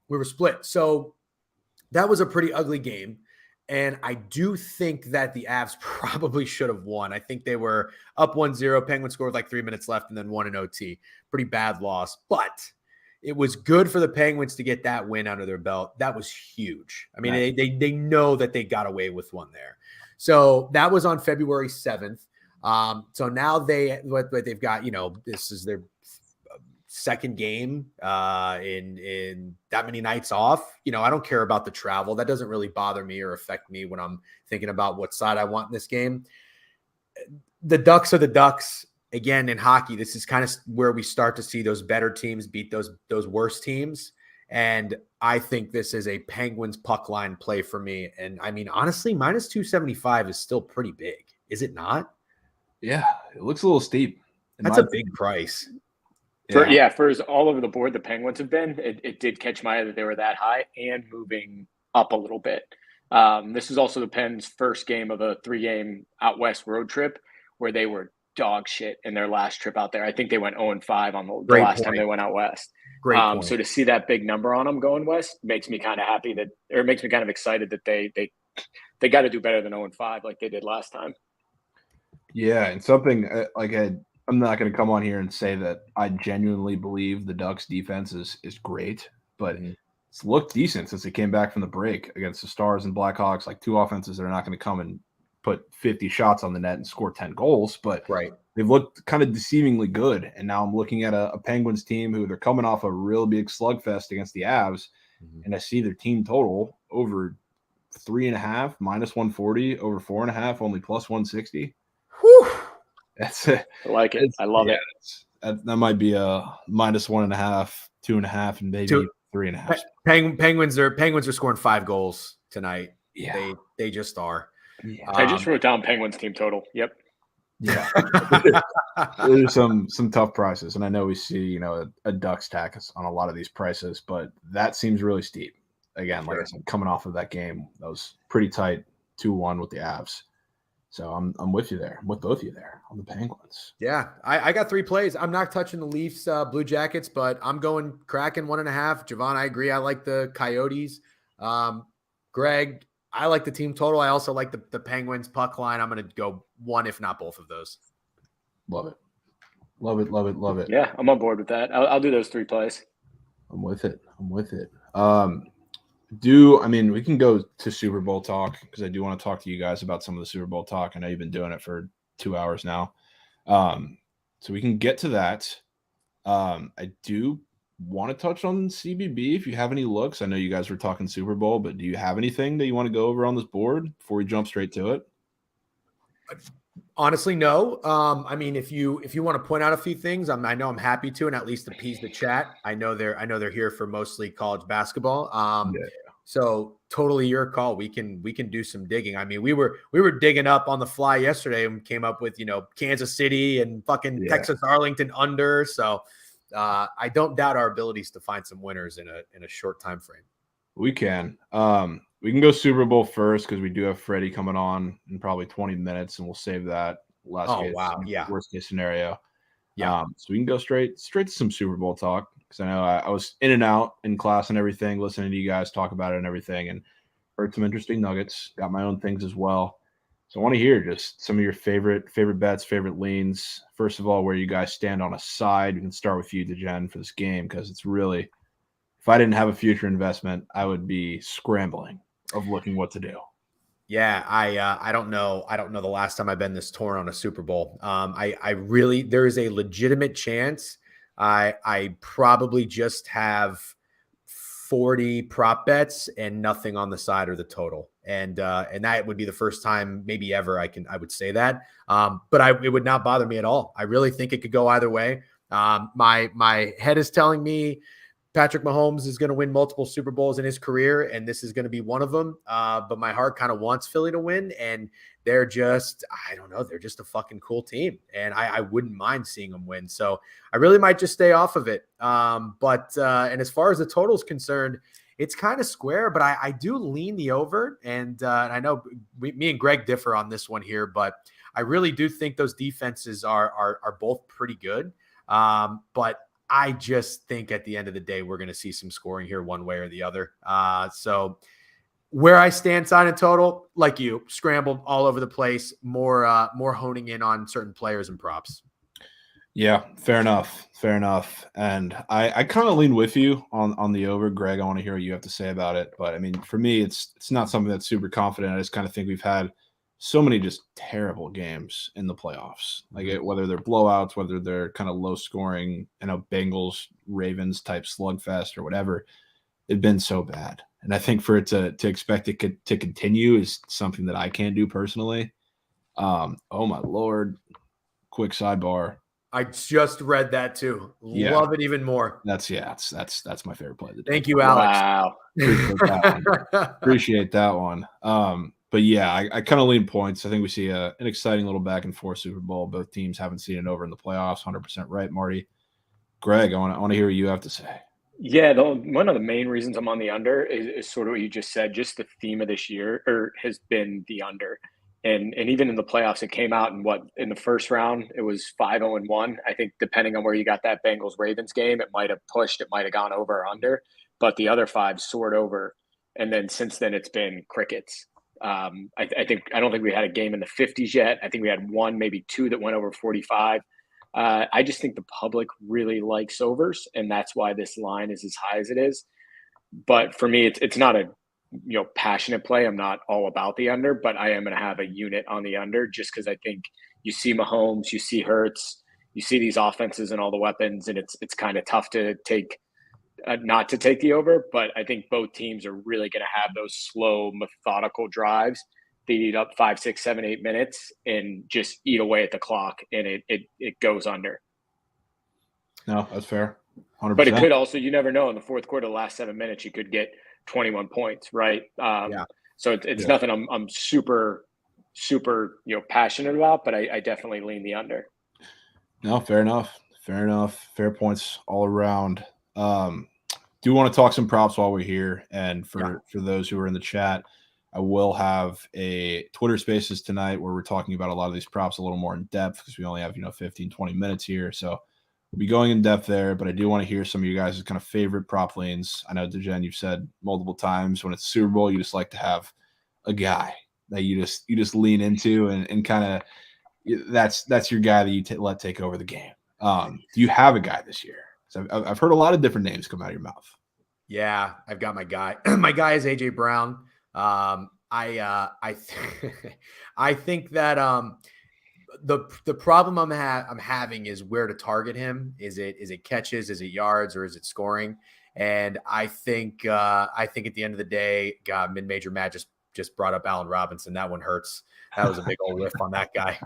We were split. So that was a pretty ugly game. And I do think that the Avs probably should have won. I think they were up 1-0. Penguins scored with like 3 minutes left and then won in OT. Pretty bad loss. But it was good for the Penguins to get that win under their belt. That was huge. I mean, Right. they know that they got away with one there. So that was on February 7th. So now what they've got, this is their second game in that many nights off. I don't care about the travel. That doesn't really bother me or affect me when I'm thinking about what side I want in this game. The Ducks are the Ducks. Again, in hockey, this is kind of where we start to see those better teams beat those worse teams. And I think this is a Penguins puck line play for me. And I mean, honestly, minus 275 is still pretty big. Is it not? Yeah, it looks a little steep. That's a big price. For as all over the board the Penguins have been, it did catch my eye that they were that high and moving up a little bit. This is also the Pens' first game of a 3-game out west road trip where they were dog shit in their last trip out there. I think they went 0-5 on the last time they went out west. Great point. So to see that big number on them going west makes me kind of happy it makes me kind of excited that they got to do better than 0-5 like they did last time. Yeah, and something I'm not going to come on here and say that I genuinely believe the Ducks defense is great, but it's looked decent since they came back from the break against the Stars and Blackhawks, like two offenses that are not going to come and put 50 shots on the net and score 10 goals, but they've looked kind of deceivingly good. And now I'm looking at a Penguins team who they're coming off a real big slugfest against the Avs, and I see their team total over 3.5, minus 140, over 4.5, only plus 160. Whew. That's it. I like it. I love it. That might be a minus 1.5, 2.5, and maybe 3.5. Penguins are scoring 5 goals tonight. Yeah, they just are. Yeah. I just wrote down Penguins team total. Yep. Yeah. There's some tough prices, and I know we see a Ducks tax on a lot of these prices, but that seems really steep. Again, like I said, coming off of that game, that was pretty tight, 2-1 with the Avs. So I'm with you there. I'm with both of you there on the Penguins. Yeah, I got 3 plays. I'm not touching the Leafs Blue Jackets, but I'm going Kraken 1.5. Javon, I agree. I like the Coyotes. Greg, I like the team total. I also like the Penguins puck line. I'm going to go one, if not both of those. Love it. Love it, love it, love it. Yeah, I'm on board with that. I'll do those 3 plays. I'm with it. We can go to Super Bowl talk because I do want to talk to you guys about some of the Super Bowl talk. I know you've been doing it for 2 hours now. So we can get to that. I do want to touch on CBB if you have any looks. I know you guys were talking Super Bowl, but do you have anything that you want to go over on this board before we jump straight to it? Honestly, no. I mean, if you want to point out a few things, I know I'm happy to, and at least appease the chat. I know they're here for mostly college basketball. So totally your call. We can do some digging. I mean, we were digging up on the fly yesterday and came up with Kansas City and fucking Texas Arlington under. So I don't doubt our abilities to find some winners in a short time frame. We can. We can go Super Bowl first because we do have Freddie coming on in probably 20 minutes, and we'll save that worst case scenario. Yeah. So we can go straight to some Super Bowl talk because I know I was in and out in class and everything, listening to you guys talk about it and everything, and heard some interesting nuggets. Got my own things as well. So I want to hear just some of your favorite bets, favorite leans. First of all, where you guys stand on a side. We can start with you, DeGen, for this game because it's really, if I didn't have a future investment, I would be scrambling of looking what to do. Yeah, I don't know. I don't know the last time I've been this torn on a Super Bowl. I really, there is a legitimate chance I probably just have 40 prop bets and nothing on the side or the total. And that would be the first time maybe ever I would say that. But it would not bother me at all. I really think it could go either way. My head is telling me Patrick Mahomes is going to win multiple Super Bowls in his career, and this is going to be one of them. But my heart kind of wants Philly to win, and they're just, I don't know, they're just a fucking cool team, and I wouldn't mind seeing them win. So I really might just stay off of it. And as far as the total is concerned, it's kind of square, but I do lean the over, and I know me and Greg differ on this one here, but I really do think those defenses are both pretty good. But I just think at the end of the day, we're going to see some scoring here one way or the other. So where I stand side and total, like you, scrambled all over the place, more honing in on certain players and props. Yeah, fair enough. Fair enough. And I kind of lean with you on the over, Greg. I want to hear what you have to say about it. But I mean, for me, it's not something that's super confident. I just kind of think we've had so many just terrible games in the playoffs. Like whether they're blowouts, whether they're kind of low scoring, Bengals, Ravens type slugfest or whatever. It's been so bad. And I think for it to expect it to continue is something that I can't do personally. Oh my Lord. Quick sidebar. I just read that too. Yeah. Love it even more. That's my favorite play of the day. Thank you, Alex. Wow. Appreciate that one. But yeah, I kind of lean points. I think we see an exciting little back and forth Super Bowl. Both teams haven't seen it over in the playoffs. 100% right, Marty. Greg, I want to hear what you have to say. Yeah, one of the main reasons I'm on the under is sort of what you just said. Just the theme of this year has been the under. And even in the playoffs, it came out in the first round, it was 5-0-1. I think depending on where you got that Bengals Ravens game, it might have pushed, it might have gone over or under, but the other five soared over. And then since then, it's been crickets. I don't think we had a game in the 50s yet. I think we had one, maybe two that went over 45. I just think the public really likes overs, and that's why this line is as high as it is. But for me, it's not a passionate play. I'm not all about the under, but I am going to have a unit on the under just because I think you see Mahomes, you see Hurts, you see these offenses and all the weapons, and it's kind of tough to take not to take the over. But I think both teams are really going to have those slow, methodical drives. They eat up 5, 6, 7, 8 minutes and just eat away at the clock, and it goes under. No, that's fair. 100%. But it could also, you never know, in the fourth quarter, the last 7 minutes, you could get 21 points, right? So it's nothing I'm super passionate about, but I definitely lean the under. No, fair enough. Fair points all around. Do want to talk some props while we're here, and for those who are in the chat, I will have a Twitter Spaces tonight where we're talking about a lot of these props a little more in depth because we only have 15, 20 minutes here, so we'll be going in depth there, but I do want to hear some of you guys' kind of favorite prop lanes. I know, Dejen, you've said multiple times when it's Super Bowl, you just like to have a guy that you just lean into and kind of that's your guy that you let take over the game. Do you have a guy this year? So I've heard a lot of different names come out of your mouth. Yeah, I've got my guy. My guy is AJ Brown. I think that the problem I'm having is where to target him. Is it catches? Is it yards? Or is it scoring? And I think at the end of the day, mid-major Matt just brought up Allen Robinson. That one hurts. That was a big old whiff on that guy.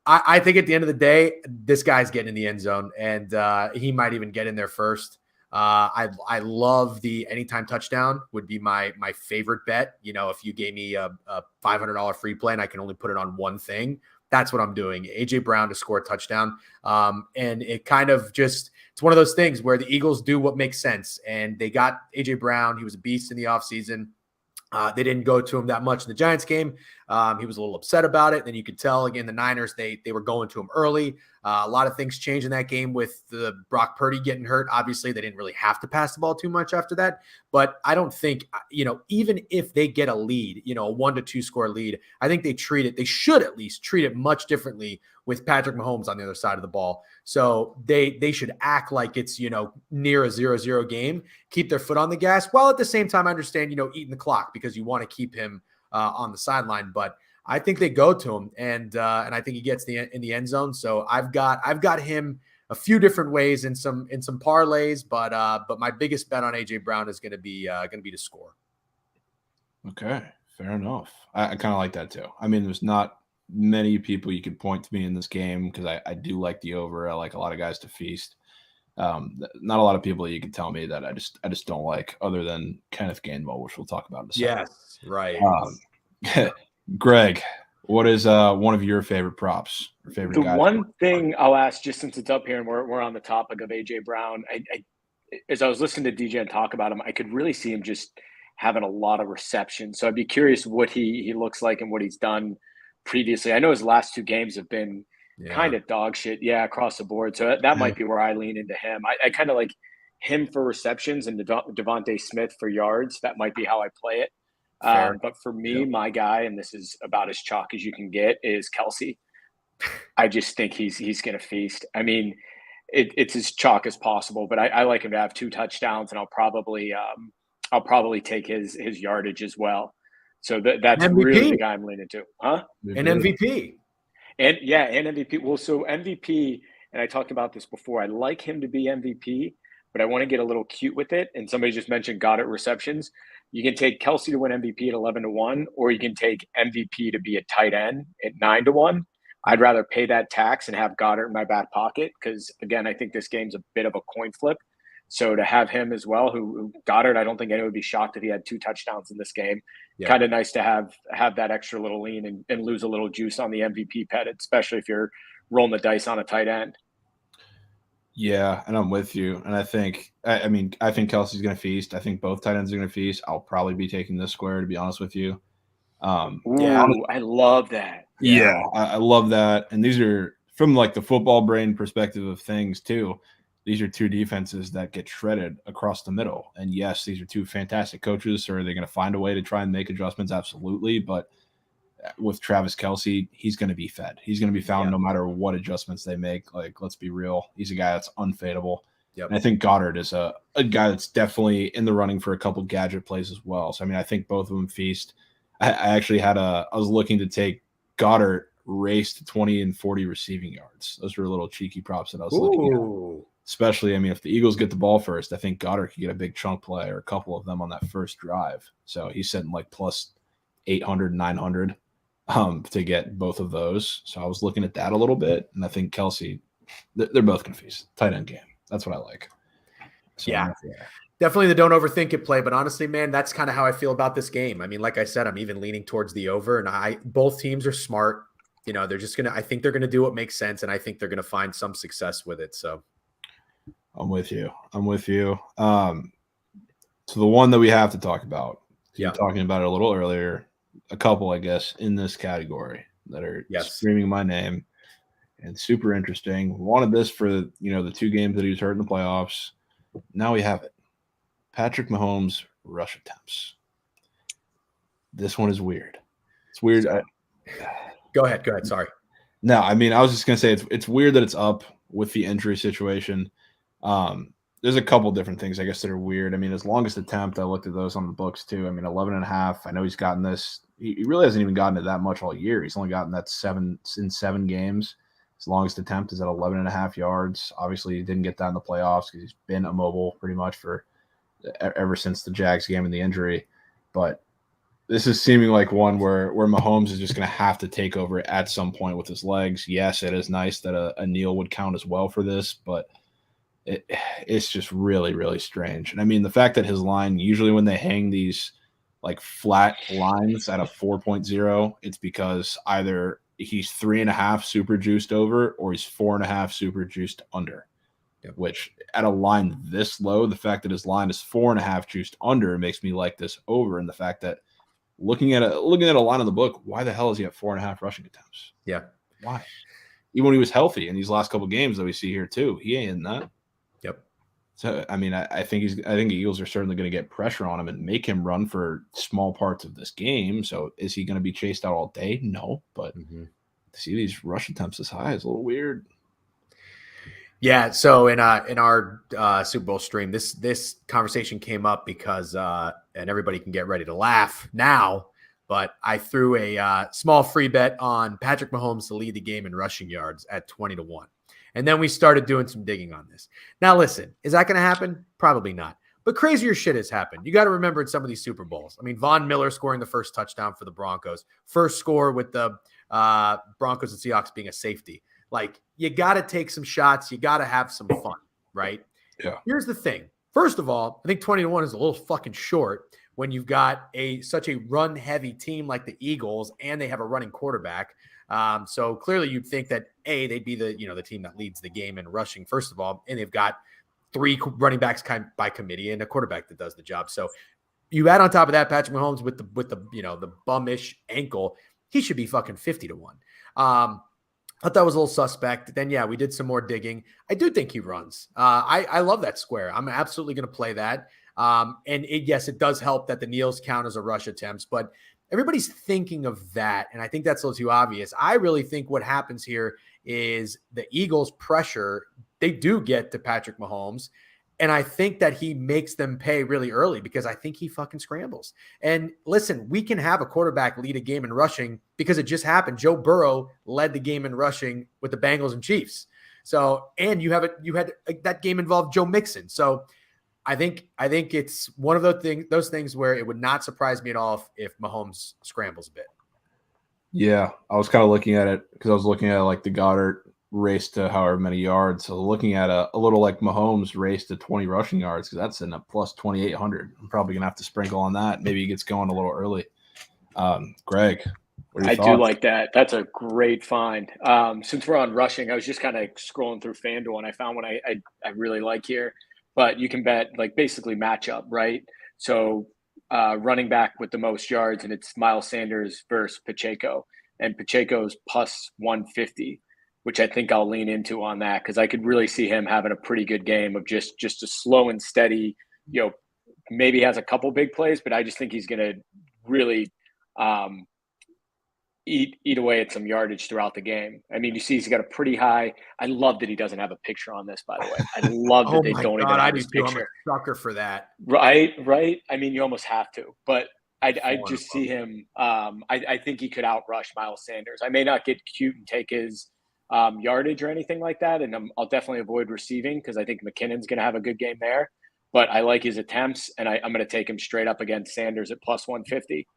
I think at the end of the day, this guy's getting in the end zone, and he might even get in there first. I love the anytime touchdown would be my favorite bet. If you gave me a $500 free play and I can only put it on one thing, that's what I'm doing. AJ Brown to score a touchdown. And it kind of it's one of those things where the Eagles do what makes sense. And they got AJ Brown. He was a beast in the offseason. They didn't go to him that much in the Giants game. He was a little upset about it. Then you could tell, again, the Niners, they were going to him early. A lot of things changed in that game with the Brock Purdy getting hurt. Obviously, they didn't really have to pass the ball too much after that. But I don't think, even if they get a lead, a 1-2 score lead, I think they should at least treat it much differently with Patrick Mahomes on the other side of the ball. So they should act like it's, near a 0-0 game, keep their foot on the gas, while at the same time, I understand, eating the clock because you want to keep him on the sideline. But I think they go to him, and I think he gets in the end zone. So I've got him a few different ways in some parlays, but my biggest bet on AJ Brown is going to be to score. Okay, fair enough. I kind of like that too. I mean, there's not many people you could point to me in this game because I do like the over. I like a lot of guys to feast. Not a lot of people that you can tell me that I just don't like, other than Kenneth Gainwell, which we'll talk about in a second. Yes, right. Greg, what is one of your favorite props or favorite guys? The one thing I'll ask, just since it's up here and we're on the topic of AJ Brown, as I was listening to DJ and talk about him, I could really see him just having a lot of reception. So I'd be curious what he looks like and what he's done previously. I know his last 2 games have been kind of dog shit, across the board. So that might be where I lean into him. I kind of like him for receptions and Devontae Smith for yards. That might be how I play it. But for me, my guy, and this is about as chalk as you can get, is Kelsey. I just think he's going to feast. I mean, it's as chalk as possible, but I like him to have 2 touchdowns, and I'll probably take his yardage as well. So that's really the MVP guy I'm leaning to, huh? and MVP. And yeah, and MVP. Well, so MVP, and I talked about this before. I like him to be MVP, but I want to get a little cute with it. And somebody just mentioned Goddard receptions. You can take Kelsey to win MVP at 11-1, or you can take MVP to be a tight end at 9-1. I'd rather pay that tax and have Goddard in my back pocket because, again, I think this game's a bit of a coin flip. So to have him as well, who Goddard, I don't think anyone would be shocked if he had 2 touchdowns in this game. Yeah. Kind of nice to have that extra little lean and lose a little juice on the MVP pet, especially if you're rolling the dice on a tight end. Yeah, and I'm with you. And I think Kelsey's going to feast. I think both tight ends are going to feast. I'll probably be taking this square, to be honest with you. Ooh, I love that. Yeah, I love that. And these are, from like the football brain perspective of things too, these are 2 defenses that get shredded across the middle. And yes, these are 2 fantastic coaches. So are they going to find a way to try and make adjustments? Absolutely. But with Travis Kelce, he's going to be fed. He's going to be found no matter what adjustments they make. Like, let's be real. He's a guy that's unfadable. Yep. And I think Goddard is a guy that's definitely in the running for a couple gadget plays as well. So, I mean, I think both of them feast. I actually I was looking to take Goddard race to 20 and 40 receiving yards. Those were little cheeky props that I was looking at. Especially, I mean, if the Eagles get the ball first, I think Goddard could get a big chunk play or a couple of them on that first drive. So he's sitting like plus 800, 900 to get both of those. So I was looking at that a little bit. And I think Kelsey, they're both confused. Tight end game. That's what I like. So, yeah. Definitely the don't overthink it play. But honestly, man, that's kind of how I feel about this game. I mean, like I said, I'm even leaning towards the over. And both teams are smart. You know, they're just I think they're going to do what makes sense. And I think they're going to find some success with it. So I'm with you. So the one that we have to talk about, you're talking about it a little earlier, a couple, I guess, in this category that are screaming my name and super interesting. Wanted this for, the 2 games that he was hurt in the playoffs. Now we have it. Patrick Mahomes rush attempts. This one is weird. It's weird. Go ahead. Sorry. No, I mean, I was just going to say it's weird that it's up with the injury situation. There's a couple different things, I guess, that are weird. I mean, his longest attempt, I looked at those on the books too. I mean, 11.5. I know he's gotten this. He really hasn't even gotten it that much all year. He's only gotten that 7 games. His longest attempt is at 11.5 yards. Obviously, he didn't get that in the playoffs because he's been immobile pretty much ever since the Jags game and the injury. But this is seeming like one where Mahomes is just going to have to take over at some point with his legs. Yes, it is nice that a kneel would count as well for this, but it's just really, really strange. And I mean, the fact that his line, usually when they hang these like flat lines at a 4.0, it's because either he's 3.5 super juiced over or he's 4.5 super juiced under. Yep. Which at a line this low, the fact that his line is 4.5 juiced under makes me like this over. And the fact that looking at a line on the book, why the hell is he at 4.5 rushing attempts? Yeah. Why? Even when he was healthy in these last couple games that we see here too, he ain't in that. Yep. So I mean, I think the Eagles are certainly going to get pressure on him and make him run for small parts of this game. So is he going to be chased out all day? No, but to see these rush attempts this high is a little weird. Yeah. So in our Super Bowl stream, this conversation came up because and everybody can get ready to laugh now. But I threw a small free bet on Patrick Mahomes to lead the game in rushing yards at 20-1. And then we started doing some digging on this. Now, listen, is that going to happen? Probably not. But crazier shit has happened. You got to remember in some of these Super Bowls. I mean, Von Miller scoring the first touchdown for the Broncos. First score with the Broncos and Seahawks being a safety. Like, you got to take some shots. You got to have some fun, right? Yeah. Here's the thing. First of all, I think 20-1 is a little fucking short when you've got such a run-heavy team like the Eagles and they have a running quarterback. So clearly you'd think that they'd be the team that leads the game in rushing, first of all, and they've got 3 running backs by committee and a quarterback that does the job. So you add on top of that Patrick Mahomes with the bum-ish ankle, he should be fucking 50-1. I thought that was a little suspect. Then, we did some more digging. I do think he runs. I love that square. I'm absolutely going to play that. And yes, it does help that the kneels count as a rush attempts, but everybody's thinking of that. And I think that's a little too obvious. I really think what happens here is the Eagles pressure, they do get to Patrick Mahomes. And I think that he makes them pay really early because I think he fucking scrambles. And listen, we can have a quarterback lead a game in rushing because it just happened. Joe Burrow led the game in rushing with the Bengals and Chiefs. So, and you had that game involved Joe Mixon. So I think it's one of those things where it would not surprise me at all if Mahomes scrambles a bit. Yeah, I was kind of looking at it because I was looking at like the Goddard race to however many yards. So looking at a little like Mahomes race to 20 rushing yards because that's in a plus 2,800. I'm probably gonna have to sprinkle on that. Maybe he gets going a little early. Greg, what are your thoughts? do like that. That's a great find. Since we're on rushing, I was just kind of scrolling through FanDuel and I found one I really like here. But you can bet like basically matchup, right? So running back with the most yards, and it's Miles Sanders versus Pacheco, and Pacheco's plus 150, which I think I'll lean into on that because I could really see him having a pretty good game of just a slow and steady. Maybe has a couple big plays, but I just think he's going to really eat away at some yardage throughout the game. I mean, you see he's got a pretty high. I love that he doesn't have a picture on this, by the way. I love that they don't even have his picture. I'm a sucker for that. Right. I mean, you almost have to, but I just see him. I think he could outrush Miles Sanders. I may not get cute and take his yardage or anything like that, and I'll definitely avoid receiving because I think McKinnon's going to have a good game there. But I like his attempts, and I'm going to take him straight up against Sanders at plus 150.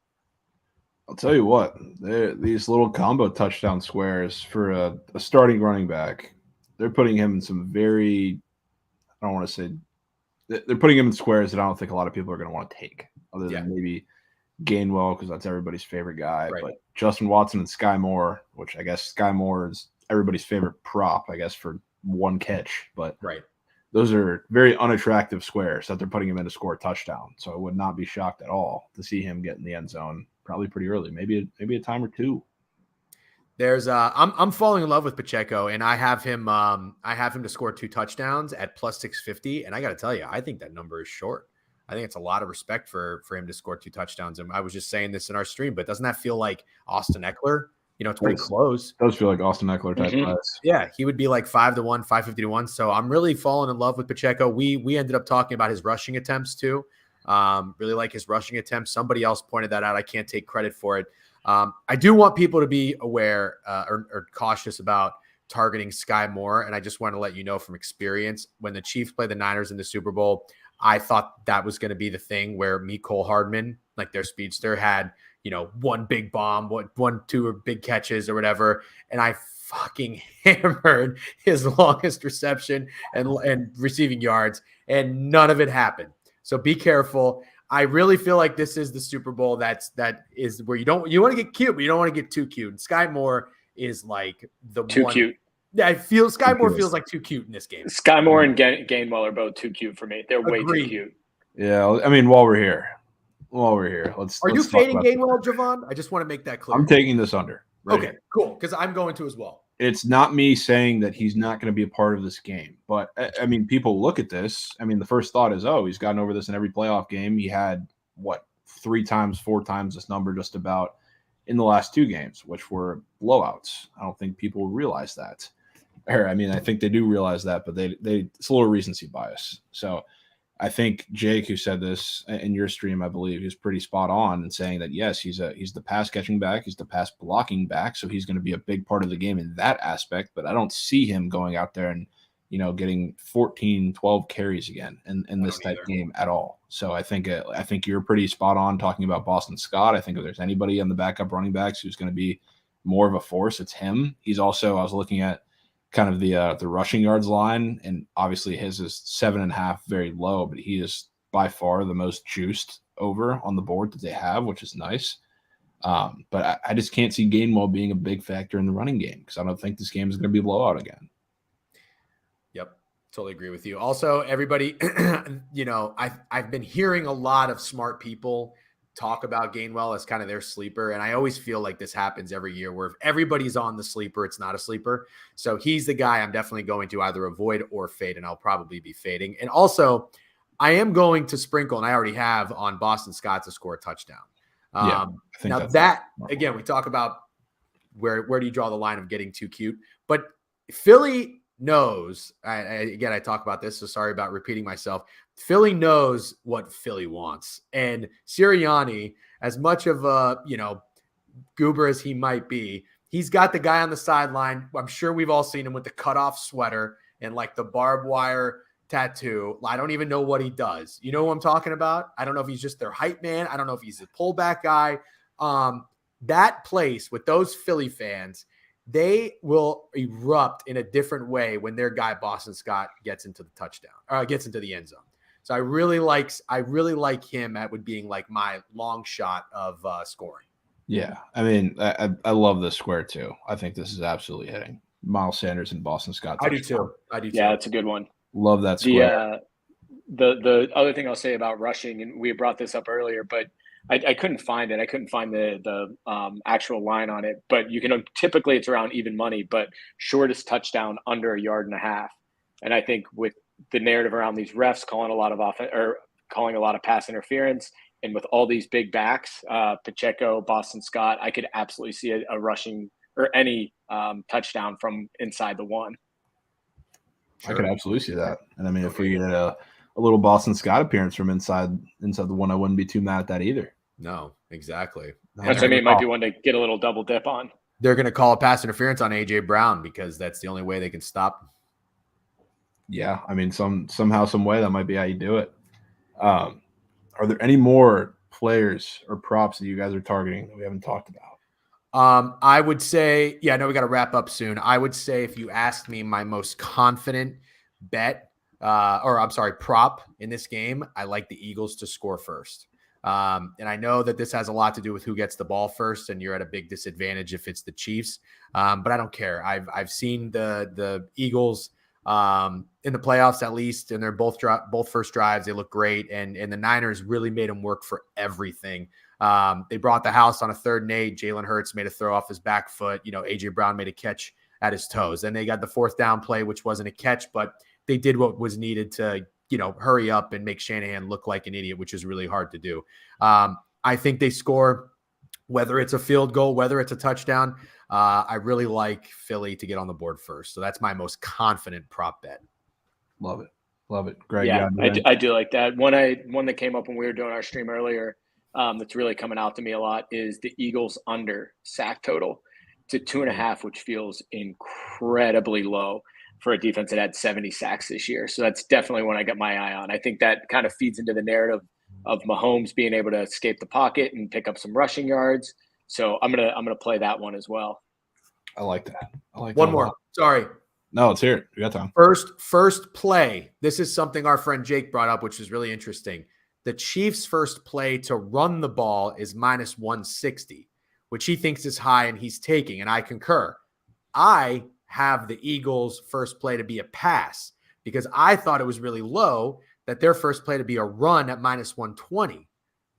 I'll tell you what, these little combo touchdown squares for a starting running back, they're putting him in some very, I don't want to say, they're putting him in squares that I don't think a lot of people are going to want to take, other than maybe Gainwell, because that's everybody's favorite guy. Right. But Justin Watson and Sky Moore, which I guess Sky Moore is everybody's favorite prop, I guess, for one catch. But those are very unattractive squares that they're putting him in to score a touchdown. So I would not be shocked at all to see him get in the end zone probably pretty early, maybe a time or two. There's I'm falling in love with Pacheco, and I have him to score 2 touchdowns at plus 650. And I got to tell you, I think that number is short. I think it's a lot of respect for him to score 2 touchdowns. And I was just saying this in our stream, but doesn't that feel like Austin Eckler? It's pretty close. It does feel like Austin Eckler type guys. Yeah, he would be like 5-1, 550-1. So I'm really falling in love with Pacheco. We ended up talking about his rushing attempts too. Really like his rushing attempts. Somebody else pointed that out. I can't take credit for it. I do want people to be aware or cautious about targeting Sky Moore. And I just want to let you know from experience, when the Chiefs play the Niners in the Super Bowl, I thought that was going to be the thing where Mecole Hardman, like their speedster, had, one big bomb, 1-2 big catches or whatever. And I fucking hammered his longest reception and receiving yards, and none of it happened. So be careful. I really feel like this is the Super Bowl that is where you want to get cute, but you don't want to get too cute. And Sky Moore is like the too one. Cute. Yeah, I feel Sky Moore feels like too cute in this game. Sky Moore and Gainwell are both too cute for me. They're way too cute. Yeah, I mean, while we're here, let's. Are you fading Gainwell, Javon? I just want to make that clear. I'm taking this under. Okay, cool. Because I'm going to as well. It's not me saying that he's not going to be a part of this game, but I mean, people look at this. I mean, the first thought is, he's gotten over this in every playoff game. He had 4 times this number just about in the last 2 games, which were blowouts. I don't think people realize that. Or, I mean, I think they do realize that, but it's a little recency bias. So I think Jake, who said this in your stream, I believe, he's pretty spot on in saying that, yes, he's the pass catching back. He's the pass blocking back. So he's going to be a big part of the game in that aspect, but I don't see him going out there and, getting 14, 12 carries again in this type of game at all. So I think you're pretty spot on talking about Boston Scott. I think if there's anybody on the backup running backs who's going to be more of a force, it's him. He's also, I was looking at kind of the rushing yards line, and obviously his is 7.5, very low, but he is by far the most juiced over on the board that they have, which is nice. But I just can't see Gainwell being a big factor in the running game because I don't think this game is going to be a blowout again. Yep, totally agree with you. Also, everybody, I've been hearing a lot of smart people talk about Gainwell as kind of their sleeper. And I always feel like this happens every year where if everybody's on the sleeper, it's not a sleeper. So he's the guy I'm definitely going to either avoid or fade, and I'll probably be fading. And also, I am going to sprinkle, and I already have, on Boston Scott to score a touchdown. I think Now that's that normal. again, we talk about where do you draw the line of getting too cute, but Philly knows. I talk about this, so sorry about repeating myself. Philly knows what Philly wants, and Sirianni, as much of a goober as he might be, he's got the guy on the sideline. I'm sure we've all seen him with the cutoff sweater and like the barbed wire tattoo. I don't even know what he does. You know who I'm talking about? I don't know if he's just their hype man. I don't know if he's a pullback guy. That place with those Philly fans, they will erupt in a different way when their guy Boston Scott gets into the touchdown, gets into the end zone. So I really like him at being like my long shot of scoring. Yeah, I mean, I love this square too. I think this is absolutely hitting. Miles Sanders and Boston Scott. I do too. Yeah, that's a good one. Love that square. The other thing I'll say about rushing, and we brought this up earlier, but I couldn't find it. I couldn't find the actual line on it. But you can typically it's around even money, but shortest touchdown under 1.5 yards. And I think with the narrative around these refs calling a lot of offense or calling a lot of pass interference, and with all these big backs, Pacheco, Boston Scott, I could absolutely see a rushing or any touchdown from inside the one. Sure. I could absolutely see that. And I mean, if we get a little Boston Scott appearance from inside the one, I wouldn't be too mad at that either. No, exactly. That's what I mean. It might be one to get a little double dip on. They're going to call a pass interference on A.J. Brown because that's the only way they can stop. Yeah, I mean, somehow, some way, that might be how you do it. Are there any more players or props that you guys are targeting that we haven't talked about? I would say, we got to wrap up soon. I would say if you asked me my most confident bet, prop in this game, I like the Eagles to score first. And I know that this has a lot to do with who gets the ball first, and you're at a big disadvantage if it's the Chiefs. But I don't care. I've seen the Eagles in the playoffs at least, and they're both first drives. They look great, and the Niners really made them work for everything. They brought the house on a 3rd and 8. Jalen Hurts made a throw off his back foot. A.J. Brown made a catch at his toes. Then they got the 4th down play, which wasn't a catch, but they did what was needed to, hurry up and make Shanahan look like an idiot, which is really hard to do. I think they score, whether it's a field goal, whether it's a touchdown. I really like Philly to get on the board first. So that's my most confident prop bet. Love it. Greg, yeah, I do like that. One that came up when we were doing our stream earlier, that's really coming out to me a lot is the Eagles under sack total to 2.5, which feels incredibly low for a defense that had 70 sacks this year. So that's definitely one I got my eye on. I think that kind of feeds into the narrative of Mahomes being able to escape the pocket and pick up some rushing yards. So I'm gonna play that one as well. I like that. One more. Sorry. No, let's hear it. We got time. First play. This is something our friend Jake brought up, which is really interesting. The Chiefs' first play to run the ball is -160, which he thinks is high, and he's taking, and I concur. I have the Eagles' first play to be a pass because I thought it was really low that their first play to be a run at -120.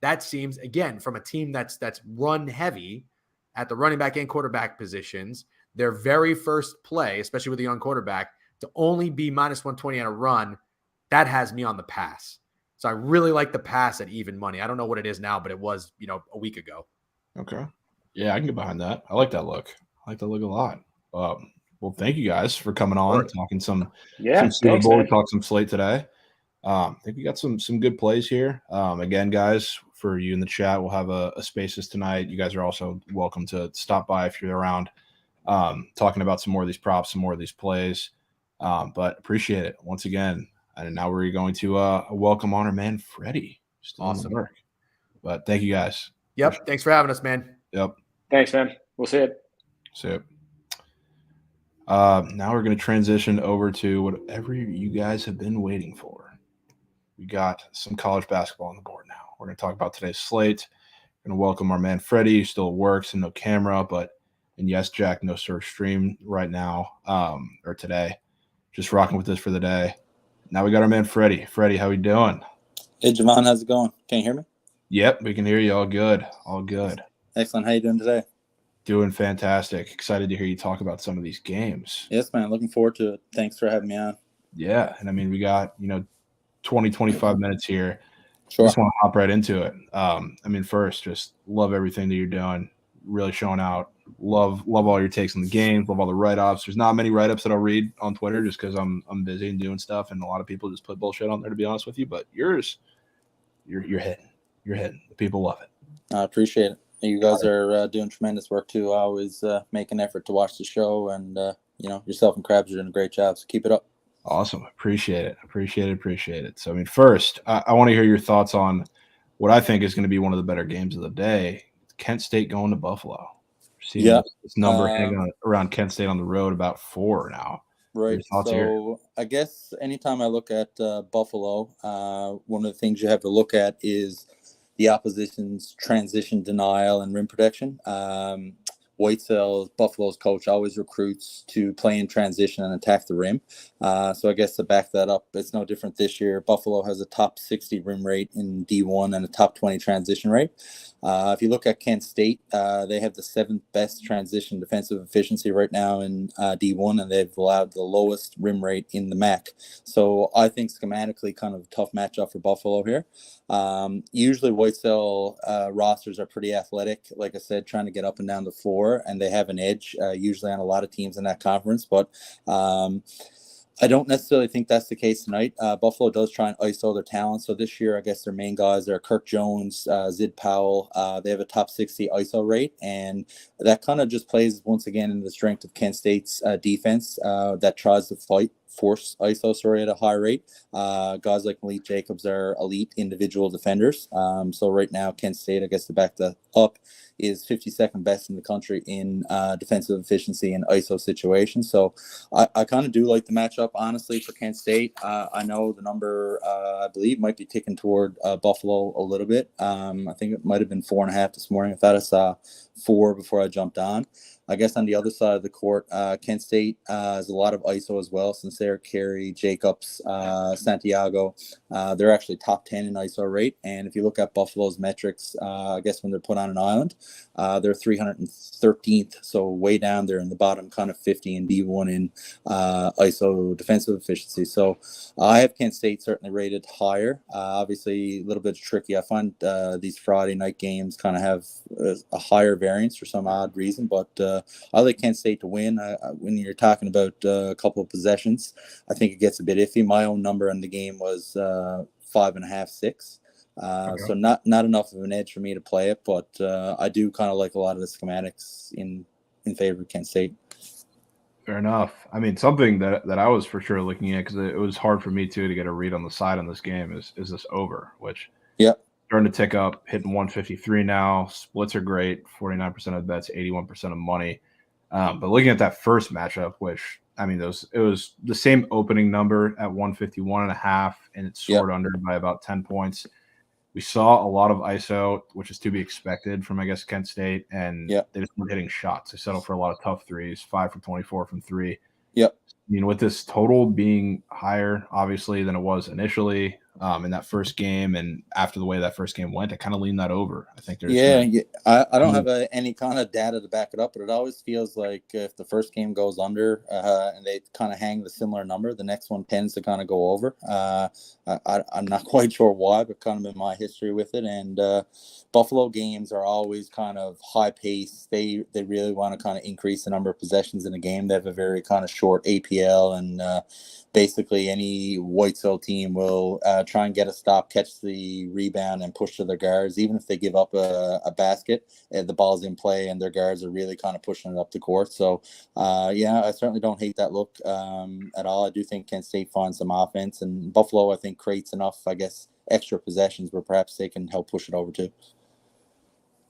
That seems, again, from a team that's run heavy at the running back and quarterback positions, their very first play, especially with a young quarterback, to only be -120 on a run, that has me on the pass. So I really like the pass at even money. I don't know what it is now, but it was, a week ago. Okay. Yeah, I can get behind that. I like that look. I like that look a lot. Well, thank you guys for coming on, talking some Super Bowl. We talked some slate today. I think we got some good plays here. Again, guys, for you in the chat, we'll have a Spaces tonight. You guys are also welcome to stop by if you're around, talking about some more of these props, some more of these plays. But appreciate it once again. And now we're going to welcome on our man Freddie. Still awesome work. But thank you guys. Yep. Thanks for having us, man. Yep. Thanks, man. We'll see it. See it. Now we're going to transition over to whatever you guys have been waiting for. We got some college basketball on the board now. We're going to talk about today's slate. We're going to welcome our man Freddie, who still works and no camera, and yes, Jack, no search stream right now, or today. Just rocking with this for the day. Now we got our man Freddie. Freddie, how we doing? Hey, Javon, how's it going? Can you hear me? Yep, we can hear you. All good. All good. Excellent. How you doing today? Doing fantastic. Excited to hear you talk about some of these games. Yes, man. Looking forward to it. Thanks for having me on. Yeah, and I mean, we got, 20, 25 minutes here. Sure. Just want to hop right into it. I mean, first, just love everything that you're doing. Really showing out. Love all your takes on the games. Love all the write-ups. There's not many write-ups that I'll read on Twitter just because I'm busy and doing stuff, and a lot of people just put bullshit on there. To be honest with you, but yours, you're hitting. You're hitting. The people love it. I appreciate it. You guys are doing tremendous work too. I always make an effort to watch the show, and yourself and Krabs are doing a great job. So keep it up. Awesome. Appreciate it. So, I mean, first, I want to hear your thoughts on what I think is going to be one of the better games of the day. Kent State going to Buffalo. Seeing this number hanging around Kent State on the road about 4 now. Right. So I guess anytime I look at Buffalo, one of the things you have to look at is the opposition's transition denial and rim protection. Whitesell, Buffalo's coach, always recruits to play in transition and attack the rim. So I guess to back that up, it's no different this year. Buffalo has a top 60 rim rate in D1 and a top 20 transition rate. If you look at Kent State, they have the 7th best transition defensive efficiency right now in D1, and they've allowed the lowest rim rate in the MAC. So I think schematically kind of a tough matchup for Buffalo here. Usually Whitesell rosters are pretty athletic, like I said, trying to get up and down the floor, and they have an edge usually on a lot of teams in that conference. But I don't necessarily think that's the case tonight. Buffalo does try and ISO their talent. So this year, I guess their main guys are Kirk Jones, Zid Powell. They have a top 60 ISO rate, and that kind of just plays once again into the strength of Kent State's defense that tries to force ISO at a high rate. Guys like Malik Jacobs are elite individual defenders. So right now, Kent State, I guess to back that up, is 52nd best in the country in defensive efficiency in ISO situations. So I kind of do like the matchup, honestly, for Kent State. I know the number, I believe, might be ticking toward Buffalo a little bit. I think it might have been 4.5 this morning. I thought I saw 4 before I jumped on. I guess on the other side of the court, Kent State has a lot of ISO as well, since they're Carey, Jacobs, Santiago. They're actually top 10 in ISO rate. And if you look at Buffalo's metrics, I guess when they're put on an island, they're 313th, so way down there in the bottom kind of 50 in D1 in ISO defensive efficiency. So I have Kent State certainly rated higher. Obviously, a little bit tricky. I find these Friday night games kind of have a higher variance for some odd reason, but I like Kent State to win. When you're talking about a couple of possessions, I think it gets a bit iffy. My own number in the game was 5.5, 6. So not enough of an edge for me to play it, but I do kind of like a lot of the schematics in favor of Kent State. Fair enough. I mean, something that I was for sure looking at, because it was hard for me too to get a read on the side on this game, is this over, which starting to tick up, hitting 153 now. Splits are great, 49% of bets, 81% of money. But looking at that first matchup, which I mean, it was the same opening number at 151.5, and it soared under by about 10 points. We saw a lot of ISO, which is to be expected from, I guess, Kent State, and they just weren't hitting shots. They settled for a lot of tough threes, 5 for 24 from 3. Yep. I mean, with this total being higher, obviously, than it was initially in that first game, and after the way that first game went, I kind of lean that over. I think there's I don't have any kind of data to back it up, but it always feels like if the first game goes under and they kind of hang the similar number, the next one tends to kind of go over. I'm not quite sure why, but kind of been my history with it. And Buffalo games are always kind of high pace. They really want to kind of increase the number of possessions in a game. They have a very kind of short APL, and basically any Whitesell team will try and get a stop, catch the rebound, and push to their guards. Even if they give up a basket, the ball's in play, and their guards are really kind of pushing it up the court. So, I certainly don't hate that look at all. I do think Kent State finds some offense, and Buffalo, I think, creates enough, I guess, extra possessions where perhaps they can help push it over too.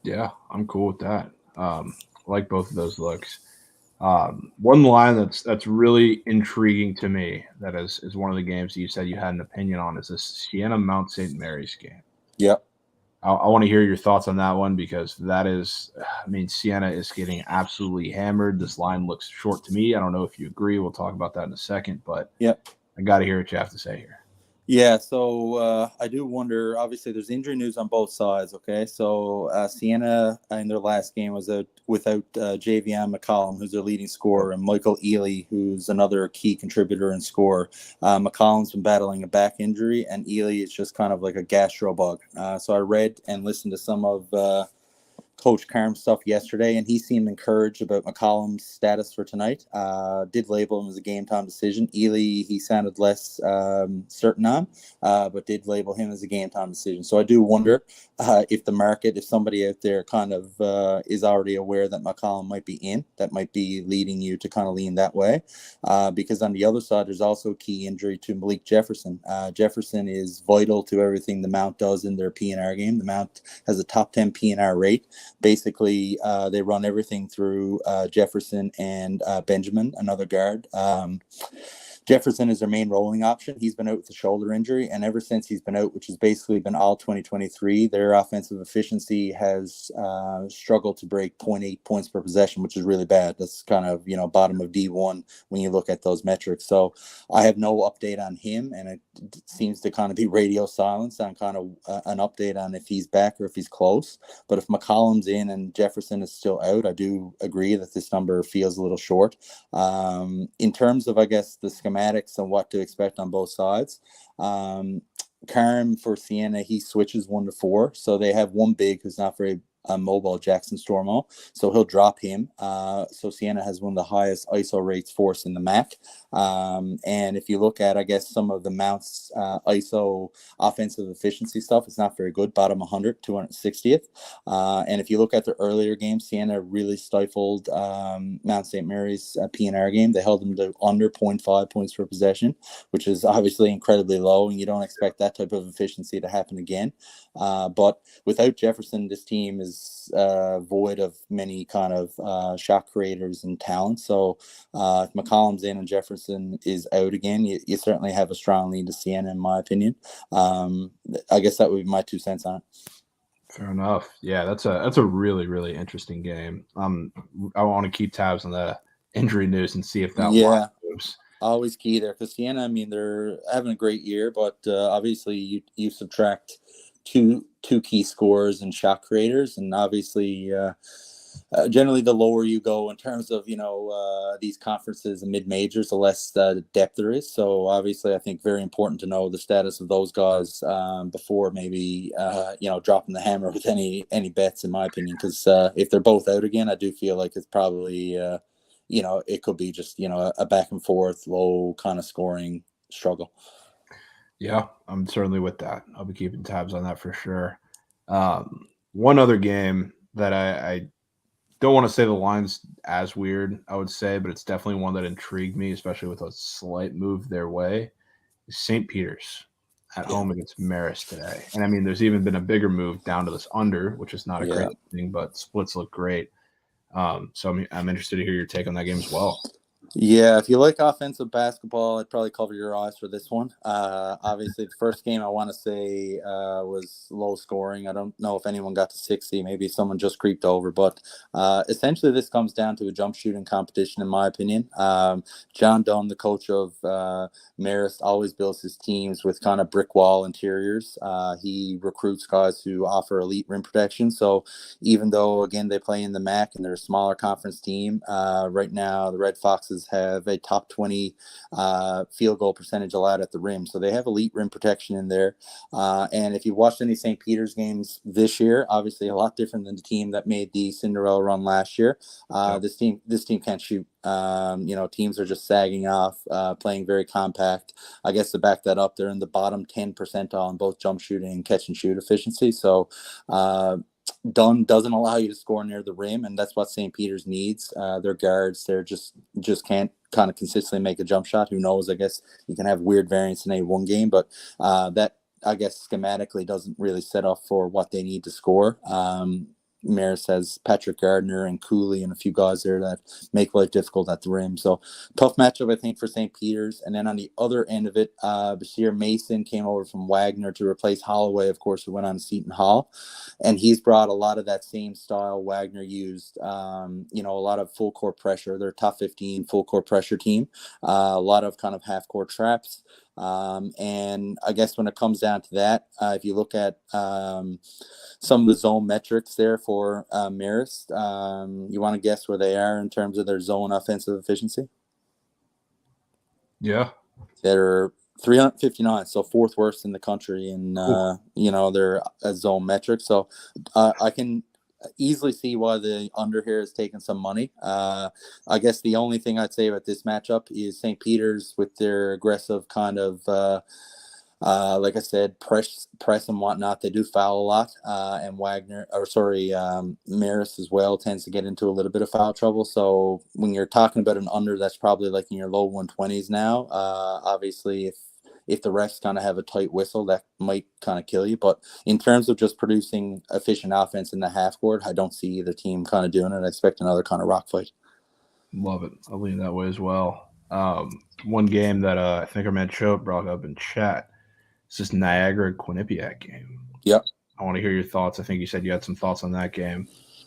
Yeah, I'm cool with that. I like both of those looks. One line that's really intriguing to me, that is one of the games that you said you had an opinion on, is this Siena Mount St. Mary's game. Yep. I want to hear your thoughts on that one, because that is, I mean, Siena is getting absolutely hammered. This line looks short to me. I don't know if you agree. We'll talk about that in a second, but I got to hear what you have to say here. Yeah, so I do wonder. Obviously, there's injury news on both sides. Okay, so Siena in their last game was out without Javion McCollum, who's their leading scorer, and Michael Ely, who's another key contributor and scorer. McCollum's been battling a back injury, and Ely is just kind of like a gastro bug. So I read and listened to some of Coach Carm's stuff yesterday, and he seemed encouraged about McCollum's status for tonight. Did label him as a game time decision. Ely, he sounded less certain on, but did label him as a game time decision. So I do wonder if the market, if somebody out there kind of is already aware that McCollum might be in, that might be leading you to kind of lean that way. Because on the other side, there's also a key injury to Malik Jefferson. Jefferson is vital to everything the Mount does in their PNR game. The Mount has a top 10 PNR rate. Basically, they run everything through Jefferson and Benjamin, another guard. Jefferson is their main rolling option. He's been out with a shoulder injury, and ever since he's been out, which has basically been all 2023, their offensive efficiency has struggled to break 0.8 points per possession, which is really bad. That's kind of, bottom of D1 when you look at those metrics. So I have no update on him, and it seems to kind of be radio silence on kind of an update on if he's back or if he's close. But if McCollum's in and Jefferson is still out, I do agree that this number feels a little short. In terms of, I guess, the schematics and what to expect on both sides, Carm for Siena, he switches 1 to 4. So they have one big who's not very mobile, Jackson Stormo. So he'll drop him. So Siena has one of the highest ISO rates forced in the MAC. And if you look at, I guess, some of the Mount's ISO offensive efficiency stuff, it's not very good. Bottom 100, 260th. And if you look at the earlier games, Siena really stifled Mount St. Mary's PNR game. They held them to under 0.5 points per possession, which is obviously incredibly low, and you don't expect that type of efficiency to happen again. But without Jefferson, this team is void of many kind of shot creators and talent. So if McCollum's in and Jefferson is out again, you certainly have a strong lead to Siena, in my opinion. I guess that would be my 2 cents on it. Fair enough. Yeah, that's a really, really interesting game. I want to keep tabs on the injury news and see if that line moves. Always key there because Siena, I mean, they're having a great year, but obviously you subtract two key scorers and shot creators, and obviously generally the lower you go in terms of these conferences and mid majors, the less depth there is. So obviously I think very important to know the status of those guys before maybe dropping the hammer with any bets, in my opinion, because if they're both out again, I do feel like it's probably it could be just a back and forth low kind of scoring struggle. Yeah, I'm certainly with that. I'll be keeping tabs on that for sure. One other game that I don't want to say the line's as weird, I would say, but it's definitely one that intrigued me, especially with a slight move their way, is St. Peter's at home against Marist today. And I mean, there's even been a bigger move down to this under, which is not a crazy thing, but splits look great. So I'm interested to hear your take on that game as well. Yeah, if you like offensive basketball, I'd probably cover your eyes for this one. Obviously, the first game I want to say was low scoring. I don't know if anyone got to 60. Maybe someone just creeped over. But essentially, this comes down to a jump shooting competition, in my opinion. John Dunn, the coach of Marist, always builds his teams with kind of brick wall interiors. He recruits guys who offer elite rim protection. So even though, again, they play in the MAC and they're a smaller conference team, right now the Red Foxes have a top 20 field goal percentage allowed at the rim. So they have elite rim protection in there. And if you've watched any St. Peter's games this year, obviously a lot different than the team that made the Cinderella run last year. This team can't shoot. Teams are just sagging off, playing very compact. I guess to back that up, they're in the bottom 10 percentile in both jump shooting and catch and shoot efficiency. So Dunn doesn't allow you to score near the rim, and that's what St. Peter's needs. Their guards, they're just can't kind of consistently make a jump shot. Who knows? I guess you can have weird variance in a one game, but that, I guess, schematically doesn't really set up for what they need to score. Marist has Patrick Gardner and Cooley and a few guys there that make life difficult at the rim. So tough matchup, I think, for St. Peter's. And then on the other end of it, Bashir Mason came over from Wagner to replace Holloway, of course, who went on to Seton Hall. And he's brought a lot of that same style Wagner used, a lot of full court pressure. They're top 15 full court pressure team, a lot of kind of half court traps. And I guess when it comes down to that, if you look at some of the zone metrics there for Marist, you want to guess where they are in terms of their zone offensive efficiency? Yeah. They're 359, so fourth worst in the country in their zone metrics. So I can easily see why the under here is taking some money. I guess the only thing I'd say about this matchup is St. Peter's with their aggressive kind of like I said, press and whatnot. They do foul a lot, and Marist as well tends to get into a little bit of foul trouble. So when you're talking about an under, that's probably like in your low 120s now. Obviously, if the refs kind of have a tight whistle, that might kind of kill you. But in terms of just producing efficient offense in the half court, I don't see either team kind of doing it. I expect another kind of rock fight. Love it. I'll lean that way as well. One game that I think our man Choate brought up in chat. It's this Niagara-Quinnipiac game. Yep. I want to hear your thoughts. I think you said you had some thoughts on that game.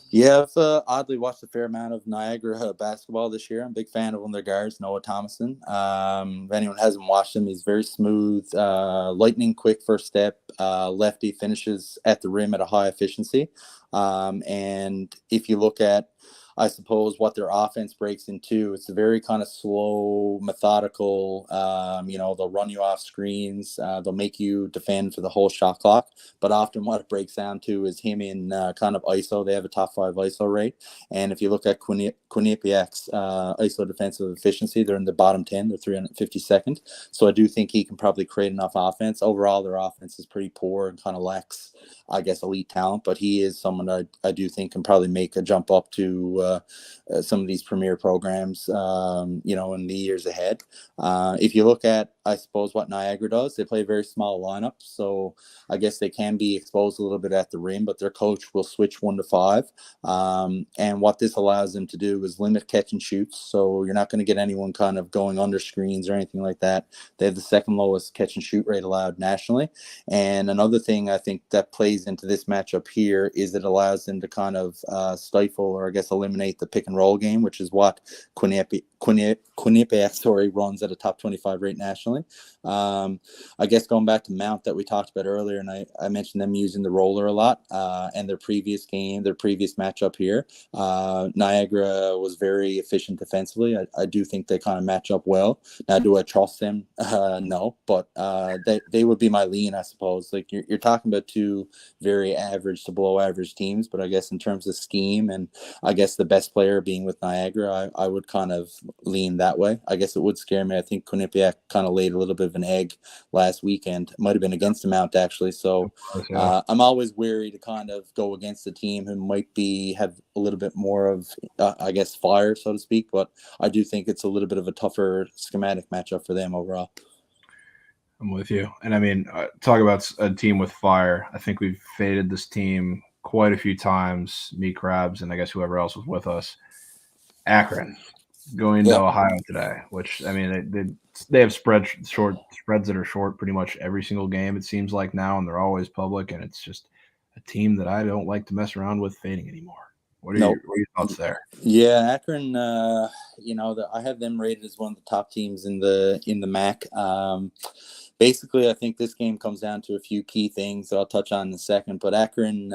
Yeah, I've oddly watched a fair amount of Niagara basketball this year. I'm a big fan of one of their guards, Noah Thomason. If anyone hasn't watched him, he's very smooth, lightning quick first step, lefty, finishes at the rim at a high efficiency. And if you look at, I suppose, what their offense breaks into, it's a very kind of slow, methodical, they'll run you off screens. They'll make you defend for the whole shot clock. But often what it breaks down to is him in kind of ISO. They have a top 5 ISO rate. And if you look at Quinnipiac's ISO defensive efficiency, they're in the bottom 10. They're 352nd. So I do think he can probably create enough offense. Overall, their offense is pretty poor and kind of lacks, I guess, elite talent. But he is someone I do think can probably make a jump up to some of these premier programs, in the years ahead. If you look at, I suppose, what Niagara does, they play a very small lineup. So I guess they can be exposed a little bit at the rim, but their coach will switch 1 to 5. And what this allows them to do is limit catch and shoots. So you're not going to get anyone kind of going under screens or anything like that. They have the second lowest catch and shoot rate allowed nationally. And another thing I think that plays into this matchup here is it allows them to kind of stifle, or I guess eliminate, the pick and roll game, which is what Quinnipiac runs at a top 25 rate nationally. I guess going back to Mount that we talked about earlier, and I mentioned them using the roller a lot, and their previous matchup here, Niagara was very efficient defensively. I do think they kind of match up well. Now, do I trust them? No, but they would be my lean, I suppose. Like you're talking about two very average to below average teams, but I guess in terms of scheme and I guess the best player being with Niagara, I would kind of lean that way. I guess it would scare me. I think Quinnipiac kind of laid a little bit of an egg last weekend. It might have been against the Mount, actually. So I'm always wary to kind of go against a team who might have a little bit more of, I guess, fire, so to speak. But I do think it's a little bit of a tougher schematic matchup for them overall. I'm with you. And I mean, talk about a team with fire. I think we've faded this team quite a few times, me, Krabs, and I guess whoever else was with us. Akron going to Ohio today, which, I mean, they have spreads that are short pretty much every single game, it seems like now, and they're always public, and it's just a team that I don't like to mess around with fading anymore. What are your thoughts there? Yeah, Akron, I have them rated as one of the top teams in the MAC. Basically, I think this game comes down to a few key things that I'll touch on in a second. But Akron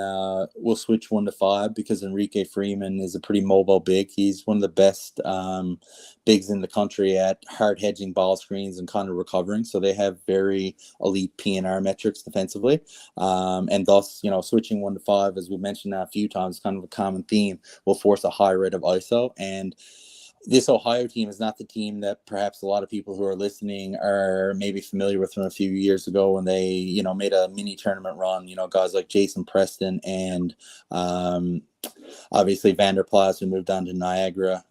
will switch 1 to 5 because Enrique Freeman is a pretty mobile big. He's one of the best bigs in the country at hard hedging ball screens and kind of recovering. So they have very elite PNR metrics defensively. And thus, switching 1 to 5, as we mentioned now a few times, kind of a common theme, will force a high rate of ISO. And this Ohio team is not the team that perhaps a lot of people who are listening are maybe familiar with from a few years ago when they, made a mini tournament run, guys like Jason Preston and obviously Vanderplas, who moved on to Niagara.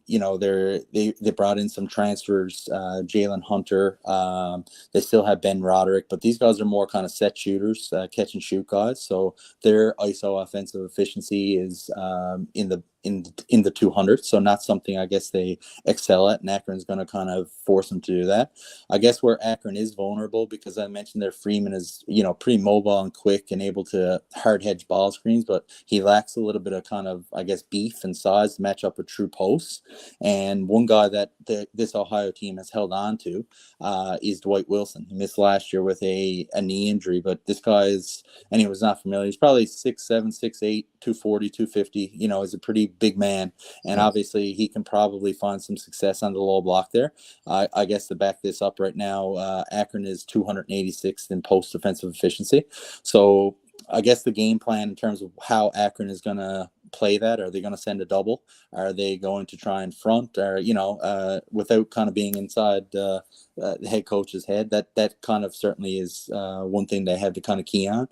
They brought in some transfers, Jalen Hunter. They still have Ben Roderick, but these guys are more kind of set shooters, catch and shoot guys. So their ISO offensive efficiency is in the 200s, so not something I guess they excel at, and Akron's going to kind of force them to do that. I guess where Akron is vulnerable, because I mentioned their Freeman is pretty mobile and quick and able to hard hedge ball screens, but he lacks lacks a little bit of kind of, I guess, beef and size to match up with true posts. And one guy that this Ohio team has held on to is Dwight Wilson. He missed last year with a knee injury, but this guy is, and he was not familiar, he's probably 6'7", 6'8", 240, 250, you know, is a pretty big man. And obviously he can probably find some success on the low block there. I guess to back this up right now, Akron is 286th in post defensive efficiency. So I guess the game plan in terms of how Akron is going to play that, are they going to send a double? Are they going to try and front, or, you know, without kind of being inside the head coach's head? That kind of certainly is one thing they have to kind of key on.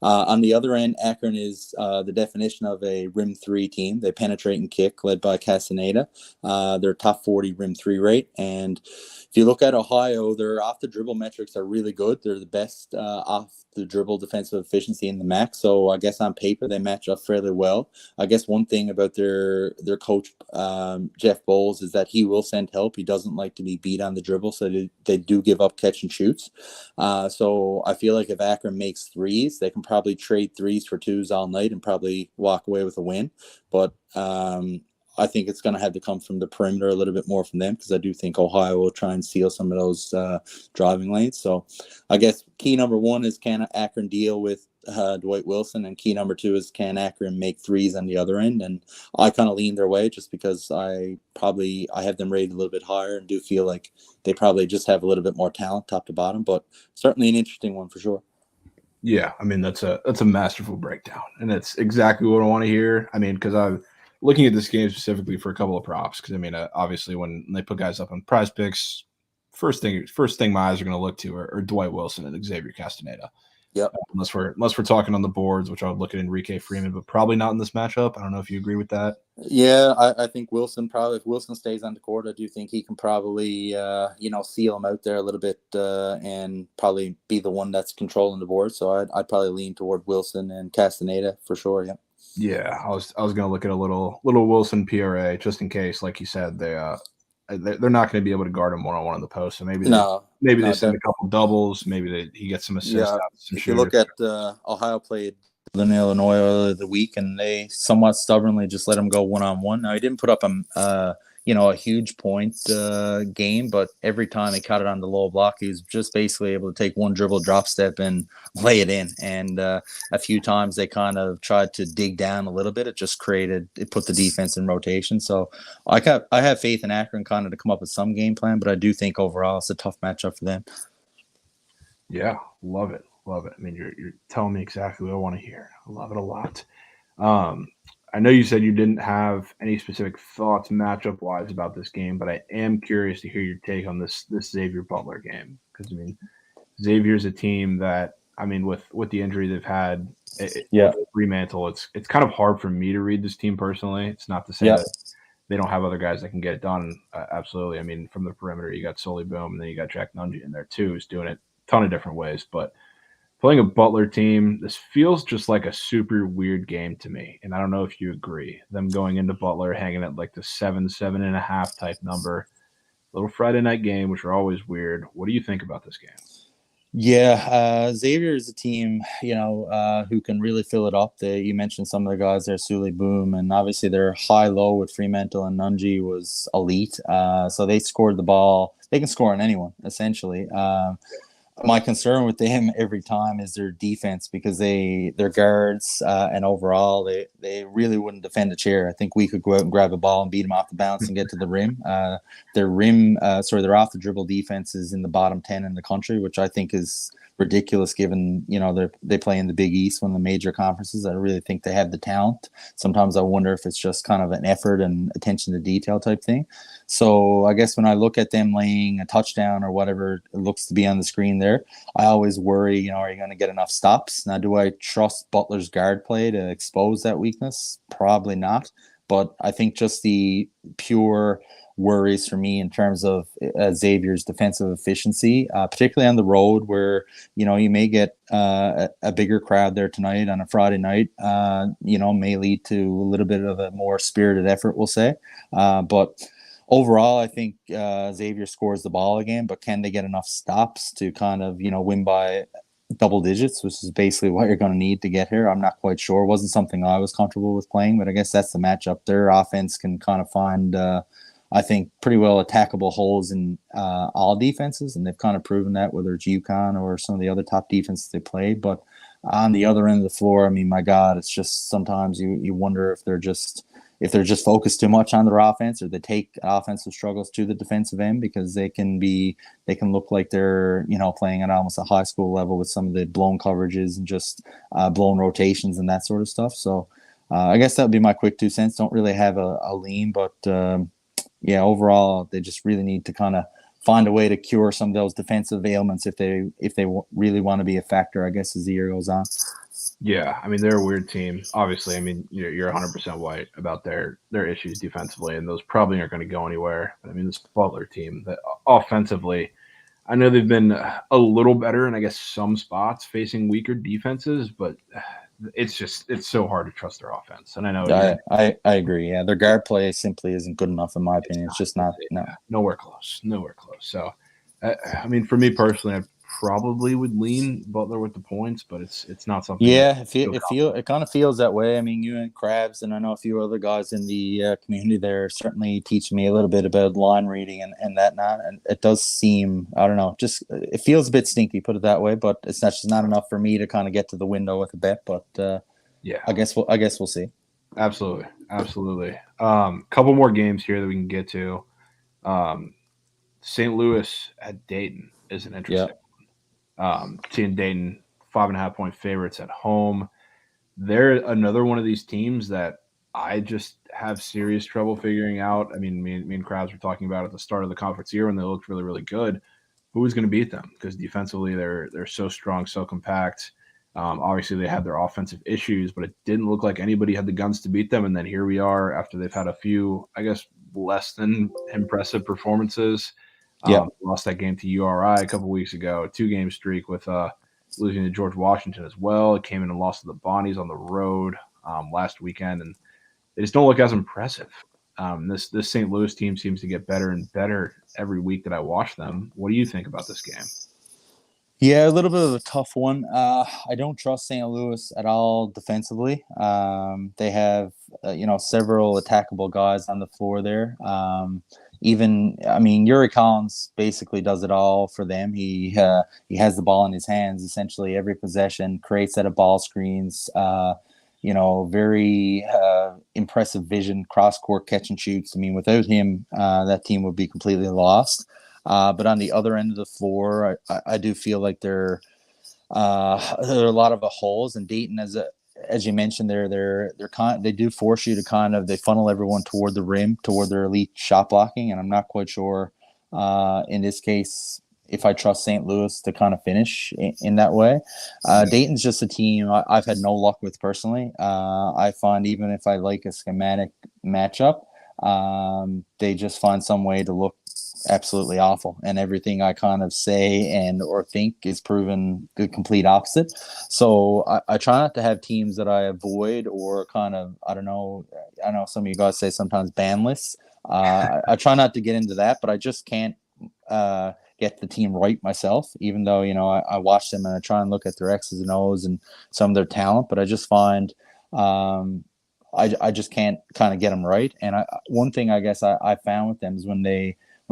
On the other end, Akron is the definition of a rim three team. They penetrate and kick, led by Castaneda. They're top 40 rim three rate. And if you look at Ohio, their off the dribble metrics are really good. They're the best off the dribble defensive efficiency in the MAC. So I guess on paper they match up fairly well. I guess one thing about their coach, Jeff Bowles, is that he will send help. He doesn't like to be beat on the dribble, so they do give up catch and shoots. So I feel like if Akron makes threes, they can probably trade threes for twos all night and probably walk away with a win. But I think it's going to have to come from the perimeter a little bit more from them, because I do think Ohio will try and steal some of those driving lanes. So I guess key number one is, can Akron deal with Dwight Wilson, and key number two is, can Akron make threes on the other end? And I kind of lean their way just because I have them rated a little bit higher and do feel like they probably just have a little bit more talent top to bottom, but certainly an interesting one for sure. Yeah, I mean, that's a masterful breakdown, and that's exactly what I want to hear. I mean, because I'm looking at this game specifically for a couple of props, because I mean, obviously when they put guys up on Prize Picks, first thing my eyes are going to look to are Dwight Wilson and Xavier Castaneda. Yep. Unless we're talking on the boards, which I would look at Enrique Freeman, but probably not in this matchup. I don't know if you agree with that. Yeah, I think Wilson probably, if Wilson stays on the court, I do think he can probably, seal him out there a little bit and probably be the one that's controlling the board. So I'd probably lean toward Wilson and Castaneda for sure. Yeah. Yeah, I was going to look at a little Wilson PRA just in case, like you said, they're not going to be able to guard him one-on-one in the post. So maybe they send a couple doubles. Maybe he gets some assists. Yeah. If you look at Ohio played Illinois earlier the week, and they somewhat stubbornly just let him go one-on-one. Now, he didn't put up a huge point game, but every time he cut it on the low block, he was just basically able to take one dribble, drop step, and lay it in. And a few times they kind of tried to dig down a little bit. It put the defense in rotation. So I have faith in Akron kind of to come up with some game plan, but I do think overall it's a tough matchup for them. Yeah, love it. I mean, you're telling me exactly what I want to hear. I love it a lot. I know you said you didn't have any specific thoughts matchup-wise about this game, but I am curious to hear your take on this Xavier Butler game, because I mean, Xavier's a team that, I mean, with the injury they've had, Fremantle, it's kind of hard for me to read this team personally. It's not to say that they don't have other guys that can get it done. Absolutely. I mean, from the perimeter, you got Sully Boom, and then you got Jack Nungy in there too, who's doing it a ton of different ways, but playing a Butler team, this feels just like a super weird game to me. And I don't know if you agree. Them going into Butler, hanging at like the 7.5 type number. Little Friday night game, which are always weird. What do you think about this game? Yeah, Xavier is a team, who can really fill it up. You mentioned some of the guys there, Sully Boom, and obviously their high-low with Fremantle and Nungy was elite. So they scored the ball. They can score on anyone, essentially. My concern with them every time is their defense, because their guards and overall they really wouldn't defend a chair. I think we could go out and grab a ball and beat them off the bounce and get to the rim. Their off the dribble defense is in the bottom 10 in the country, which I think is ridiculous given they play in the Big East, one of the major conferences. I really think they have the talent. Sometimes I wonder if it's just kind of an effort and attention to detail type thing. So I guess when I look at them laying a touchdown or whatever it looks to be on the screen there, I always worry, are you going to get enough stops? Now, do I trust Butler's guard play to expose that weakness? Probably not. But I think just the pure worries for me in terms of Xavier's defensive efficiency, particularly on the road where, you may get a bigger crowd there tonight on a Friday night, may lead to a little bit of a more spirited effort, we'll say. But overall, I think Xavier scores the ball again, but can they get enough stops to kind of, win by double digits, which is basically what you're going to need to get here. I'm not quite sure. It wasn't something I was comfortable with playing, but I guess that's the matchup. Their offense can kind of find, I think, pretty well attackable holes in all defenses, and they've kind of proven that, whether it's UConn or some of the other top defenses they played. But on the other end of the floor, I mean, my God, it's just sometimes you wonder if they're just focused too much on their offense, or they take offensive struggles to the defensive end, because they can look like they're, playing at almost a high school level with some of the blown coverages and just blown rotations and that sort of stuff. So I guess that would be my quick 2 cents. Don't really have a lean, but overall they just really need to kind of find a way to cure some of those defensive ailments if they really want to be a factor, I guess, as the year goes on. Yeah, I mean, they're a weird team. Obviously, I mean, you're 100% right about their issues defensively, and those probably aren't going to go anywhere. But I mean, this Butler team, that offensively, I know they've been a little better in, I guess, some spots facing weaker defenses, but it's so hard to trust their offense. And I know I agree. Yeah, their guard play simply isn't good enough, in my opinion. It's just not. No. Nowhere close. So, I mean, for me personally, I probably would lean Butler with the points, but it's not something. Yeah, it kind of feels that way. I mean, you and Krabs, and I know a few other guys in the community there, certainly teaching me a little bit about line reading and that not. And it does seem, I don't know, just it feels a bit stinky, put it that way. But it's just not enough for me to kind of get to the window with a bet. But yeah, I guess we'll see. Absolutely. Couple more games here that we can get to. St. Louis at Dayton is an interesting one. Seeing Dayton 5.5 point favorites at home. They're another one of these teams that I just have serious trouble figuring out. I mean, me and Krabs were talking about at the start of the conference year when they looked really, really good. Who was going to beat them? Because defensively, they're so strong, so compact. Obviously, they had their offensive issues, but it didn't look like anybody had the guns to beat them. And then here we are after they've had a few, I guess, less than impressive performances. Lost that game to URI a couple weeks ago, 2-game streak with losing to George Washington as well. It came in and lost to the Bonnies on the road last weekend, and they just don't look as impressive. This St. Louis team seems to get better and better every week that I watch them. What do you think about this game? Yeah, a little bit of a tough one. I don't trust St. Louis at all defensively. They have, several attackable guys on the floor there. Yuri Collins basically does it all for them. He has the ball in his hands essentially every possession, creates set of ball screens, very impressive vision, cross-court catch and shoots. I mean, without him, that team would be completely lost. But on the other end of the floor, I do feel like there are a lot of holes, and Dayton, as you mentioned, they do force you to they funnel everyone toward the rim, toward their elite shot blocking, and I'm not quite sure in this case if I trust St. Louis to kind of finish in that way. Dayton's just a team I've had no luck with personally. I find even if I like a schematic matchup, they just find some way to look absolutely awful, and everything I kind of say and or think is proven the complete opposite. So I try not to have teams that I avoid or kind of, I know some of you guys say sometimes ban lists. I try not to get into that, but I just can't get the team right myself, even though I watch them and I try and look at their X's and O's and some of their talent, but I just find I just can't kind of get them right. And one thing I guess I found with them is when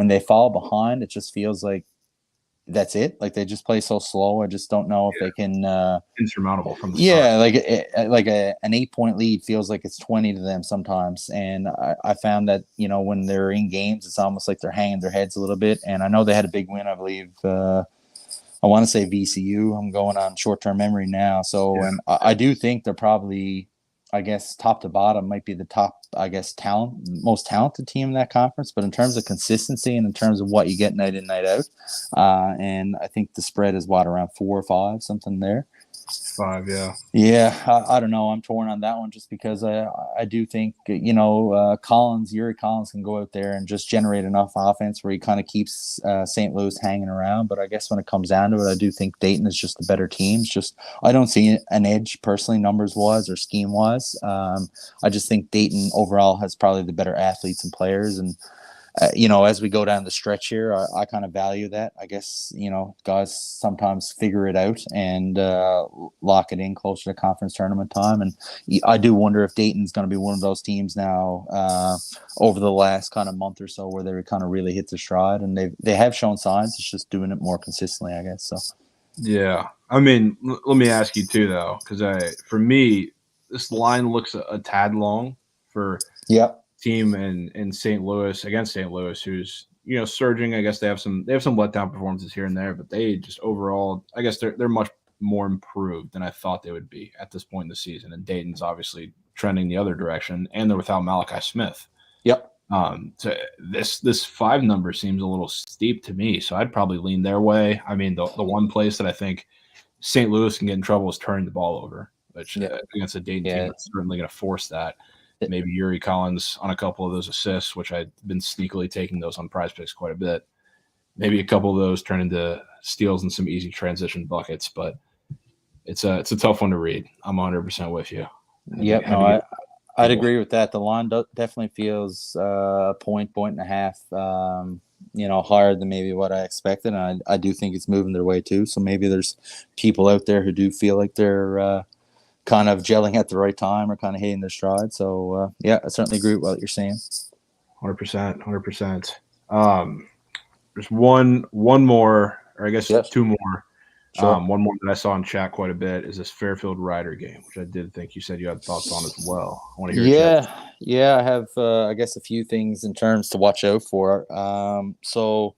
they fall behind, it just feels like that's it. Like they just play so slow. I just don't know if they can insurmountable from the start. Like an 8-point lead feels like it's 20 to them sometimes. And I found that when they're in games, it's almost like they're hanging their heads a little bit. And I know they had a big win, I believe. I want to say VCU. I'm going on short-term memory now. So and I do think they're probably, I guess, top to bottom might be the top, I guess, most talented team in that conference. But in terms of consistency and in terms of what you get night in, night out, and I think the spread is around 4 or 5, something there. 5, yeah. Yeah, I don't know. I'm torn on that one just because I do think, Yuri Collins can go out there and just generate enough offense where he kind of keeps St. Louis hanging around. But I guess when it comes down to it, I do think Dayton is just a better team. It's just I don't see an edge personally, numbers-wise or scheme-wise. I just think Dayton overall has probably the better athletes and players. And as we go down the stretch here, I kind of value that. I guess, guys sometimes figure it out and lock it in closer to conference tournament time. And I do wonder if Dayton's going to be one of those teams now over the last kind of month or so where they kind of really hit their stride. And they have shown signs. It's just doing it more consistently, I guess. So, yeah. I mean, let me ask you too, though, because for me, this line looks a tad long for team in St. Louis against St. Louis, who's surging. I guess they have some letdown performances here and there, but they just overall, I guess they're much more improved than I thought they would be at this point in the season. And Dayton's obviously trending the other direction, and they're without Malachi Smith. Yep. So this 5 number seems a little steep to me, so I'd probably lean their way. I mean, the one place that I think St. Louis can get in trouble is turning the ball over, which against a Dayton team that's certainly going to force that. Maybe Yuri Collins on a couple of those assists, which I've been sneakily taking those on Prize Picks quite a bit. Maybe a couple of those turn into steals and some easy transition buckets, but it's a tough one to read. I'm 100% with you. Yep, I'd agree with that. The line definitely feels a point and a half, higher than maybe what I expected. And I do think it's moving their way too. So maybe there's people out there who do feel like they're kind of gelling at the right time or kind of hitting their stride. So, I certainly agree with what you're saying. 100%. There's one more, or I guess 2 more. Sure. One more that I saw in chat quite a bit is this Fairfield Rider game, which I did think you said you had thoughts on as well. I want to hear I have, I guess, a few things in terms to watch out for. So,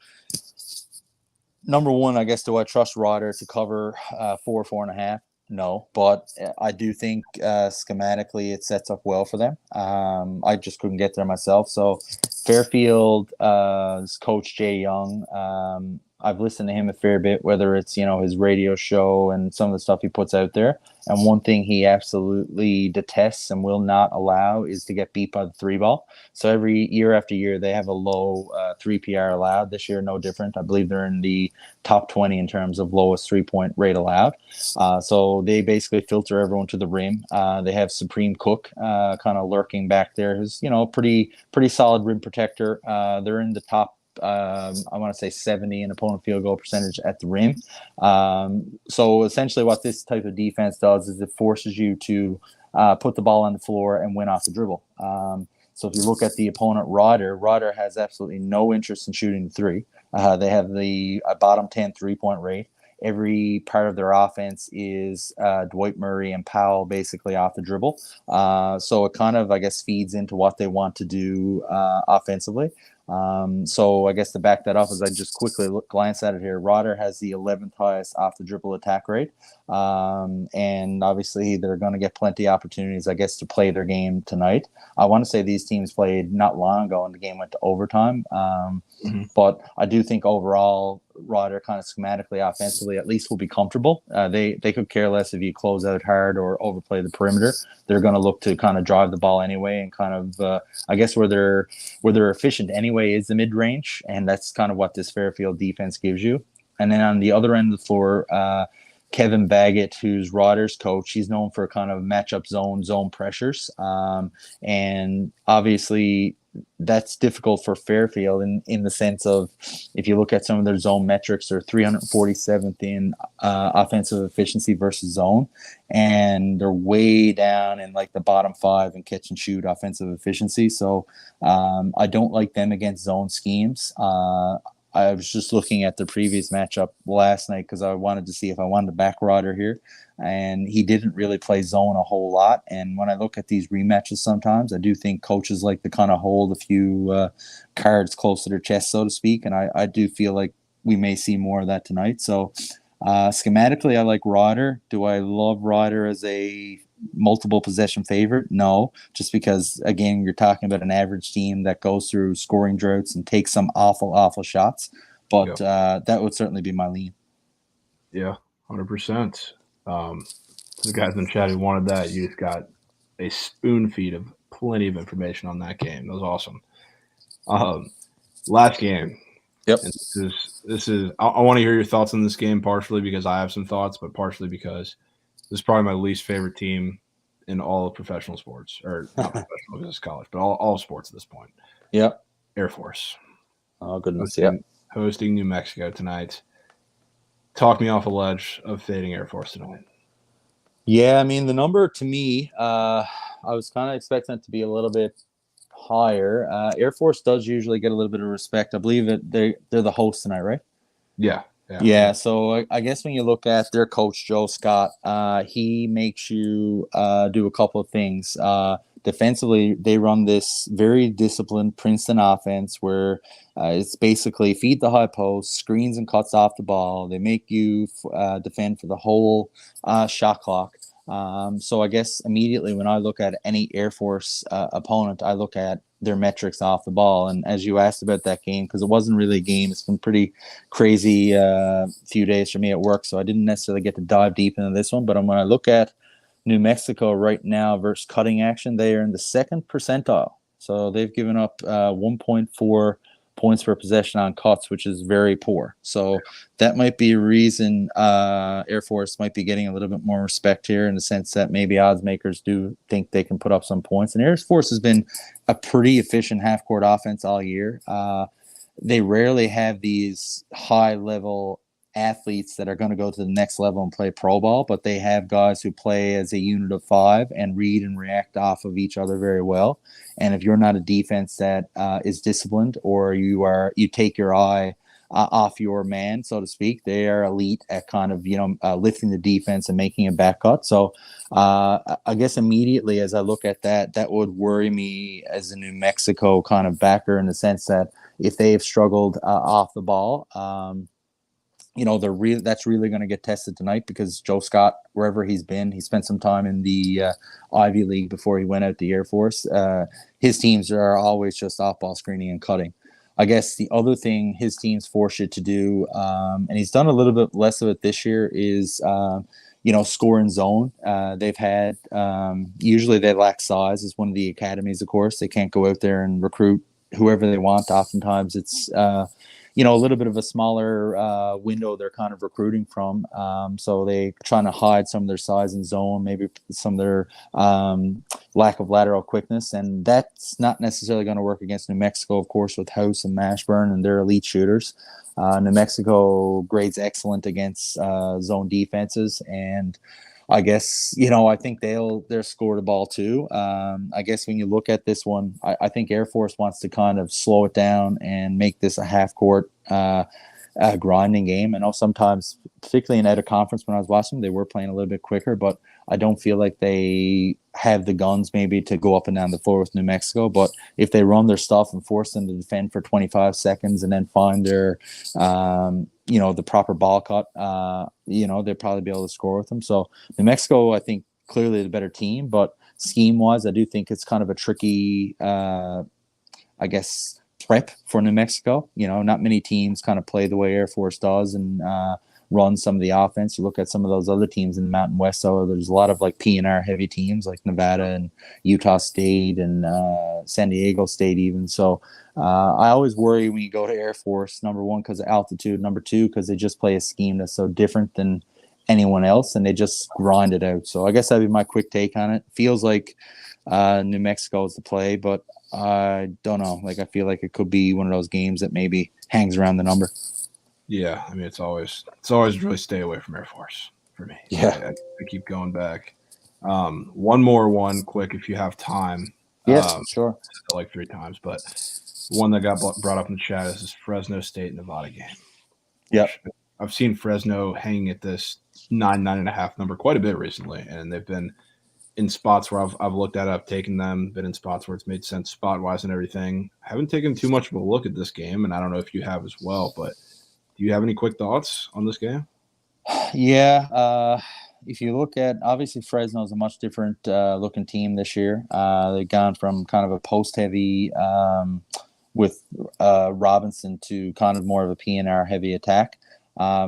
number one, I guess, do I trust Rider to cover 4.5? No, but I do think schematically it sets up well for them. I just couldn't get there myself. So Fairfield, coach Jay Young, I've listened to him a fair bit, whether it's, his radio show and some of the stuff he puts out there. And one thing he absolutely detests and will not allow is to get beat by the 3-ball. So every year after year, they have a low 3 PR allowed. This year, no different. I believe they're in the top 20 in terms of lowest 3-point rate allowed. So they basically filter everyone to the rim. They have Supreme Cook kind of lurking back there, who's, pretty solid rim protector. They're in the top I want to say 70 in opponent field goal percentage at the rim. So essentially what this type of defense does is it forces you to put the ball on the floor and win off the dribble. So if you look at the opponent, Rider has absolutely no interest in shooting the 3. They have the bottom 10 3-point rate. Every part of their offense is Dwight Murray and Powell basically off the dribble. So it kind of, I guess, feeds into what they want to do offensively. So I guess to back that up, as I just quickly glance at it here, Rider has the 11th highest off the dribble attack rate. And obviously they're going to get plenty of opportunities, I guess, to play their game tonight. I want to say these teams played not long ago and the game went to overtime. But I do think overall Rider kind of schematically, offensively, at least will be comfortable. They could care less if you close out hard or overplay the perimeter. They're going to look to kind of drive the ball anyway, and kind of, I guess, where they're efficient anyway is the mid range, and that's kind of what this Fairfield defense gives you. And then on the other end of the floor, Kevin Baggett, who's Rider's coach, he's known for kind of matchup zone pressures, and obviously that's difficult for Fairfield in the sense of if you look at some of their zone metrics, they're 347th in offensive efficiency versus zone, and they're way down in like the bottom 5 in catch and shoot offensive efficiency. So I don't like them against zone schemes. I was just looking at the previous matchup last night because I wanted to see if I wanted to back Rider here, and he didn't really play zone a whole lot. And when I look at these rematches sometimes, I do think coaches like to kind of hold a few cards close to their chest, so to speak, and I do feel like we may see more of that tonight. So schematically, I like Rider. Do I love Rider as a multiple possession favorite? No, just because, again, you're talking about an average team that goes through scoring droughts and takes some awful shots. But that would certainly be my lean. Yeah, 100%. The guys in the chat who wanted that, you just got a spoon feed of plenty of information on that game. That was awesome. Last game. Yep. And this is. I want to hear your thoughts on this game, partially because I have some thoughts, but partially because this is probably my least favorite team in all of professional sports, or not professional because it's college, but all sports at this point. Yep. Air Force. Oh, goodness. Yeah. Hosting New Mexico tonight. Talk me off a ledge of fading Air Force tonight. Yeah, I mean, the number to me, I was kind of expecting it to be a little bit higher. Air Force does usually get a little bit of respect. I believe that they're the host tonight, right? Yeah. Yeah, so I guess when you look at their coach, Joe Scott, he makes you do a couple of things. Defensively, they run this very disciplined Princeton offense where it's basically feed the high post, screens and cuts off the ball. They make you defend for the whole shot clock. So I guess immediately when I look at any Air Force opponent, I look at their metrics off the ball. And as you asked about that game, because it wasn't really a game, it's been pretty crazy few days for me at work, so I didn't necessarily get to dive deep into this one. But when I look at New Mexico right now versus cutting action, they are in the second percentile. So they've given up 1.4 points per possession on cuts, which is very poor. So that might be a reason Air Force might be getting a little bit more respect here, in the sense that maybe odds makers do think they can put up some points. And Air Force has been a pretty efficient half-court offense all year. They rarely have these high-level athletes that are going to go to the next level and play pro ball, but they have guys who play as a unit of five and read and react off of each other very well. And if you're not a defense that is disciplined, or you take your eye off your man, so to speak, they are elite at kind of lifting the defense and making a back cut. So I guess immediately as I look at that would worry me as a New Mexico kind of backer, in the sense that if they've struggled off the ball, that's really going to get tested tonight, because Joe Scott, wherever he's been, he spent some time in the Ivy League before he went out to Air Force. His teams are always just off-ball screening and cutting. I guess the other thing his teams force you to do, and he's done a little bit less of it this year, is score in zone. They've had usually they lack size as one of the academies. Of course, they can't go out there and recruit whoever they want. Oftentimes, it's a little bit of a smaller window they're kind of recruiting from. So they trying to hide some of their size and zone, maybe some of their lack of lateral quickness. And that's not necessarily going to work against New Mexico, of course, with House and Mashburn and their elite shooters. New Mexico grades excellent against zone defenses. And I guess, I think they'll score the ball too. I guess when you look at this one, I think Air Force wants to kind of slow it down and make this a half-court grinding game. I know sometimes, particularly in out of conference when I was watching, they were playing a little bit quicker, but I don't feel like they have the guns maybe to go up and down the floor with New Mexico. But if they run their stuff and force them to defend for 25 seconds and then find their the proper ball cut, they'll probably be able to score with them. So New Mexico, I think, clearly the better team, but scheme-wise, I do think it's kind of a tricky, prep for New Mexico. Not many teams kind of play the way Air Force does and run some of the offense. You look at some of those other teams in the Mountain West, so there's a lot of like P&R heavy teams like Nevada and Utah State and San Diego State even. So I always worry when you go to Air Force, number one, because of altitude, number two, because they just play a scheme that's so different than anyone else, and they just grind it out. So I guess that'd be my quick take on it. Feels like New Mexico is the play, but I don't know. I feel like it could be one of those games that maybe hangs around the number. Yeah, I mean, it's always really stay away from Air Force for me. Yeah, I keep going back. One quick if you have time. Yes, sure. Like 3 times, but one that got brought up in the chat is this Fresno State Nevada game. Yeah, I've seen Fresno hanging at this 9.5 number quite a bit recently, and they've been in spots where I've looked at it, I've taken them, been in spots where it's made sense spot-wise and everything. I haven't taken too much of a look at this game, and I don't know if you have as well, but do you have any quick thoughts on this game? Yeah, if you look at, obviously Fresno is a much different looking team this year. They've gone from kind of a post-heavy with Robinson to kind of more of a P&R heavy attack.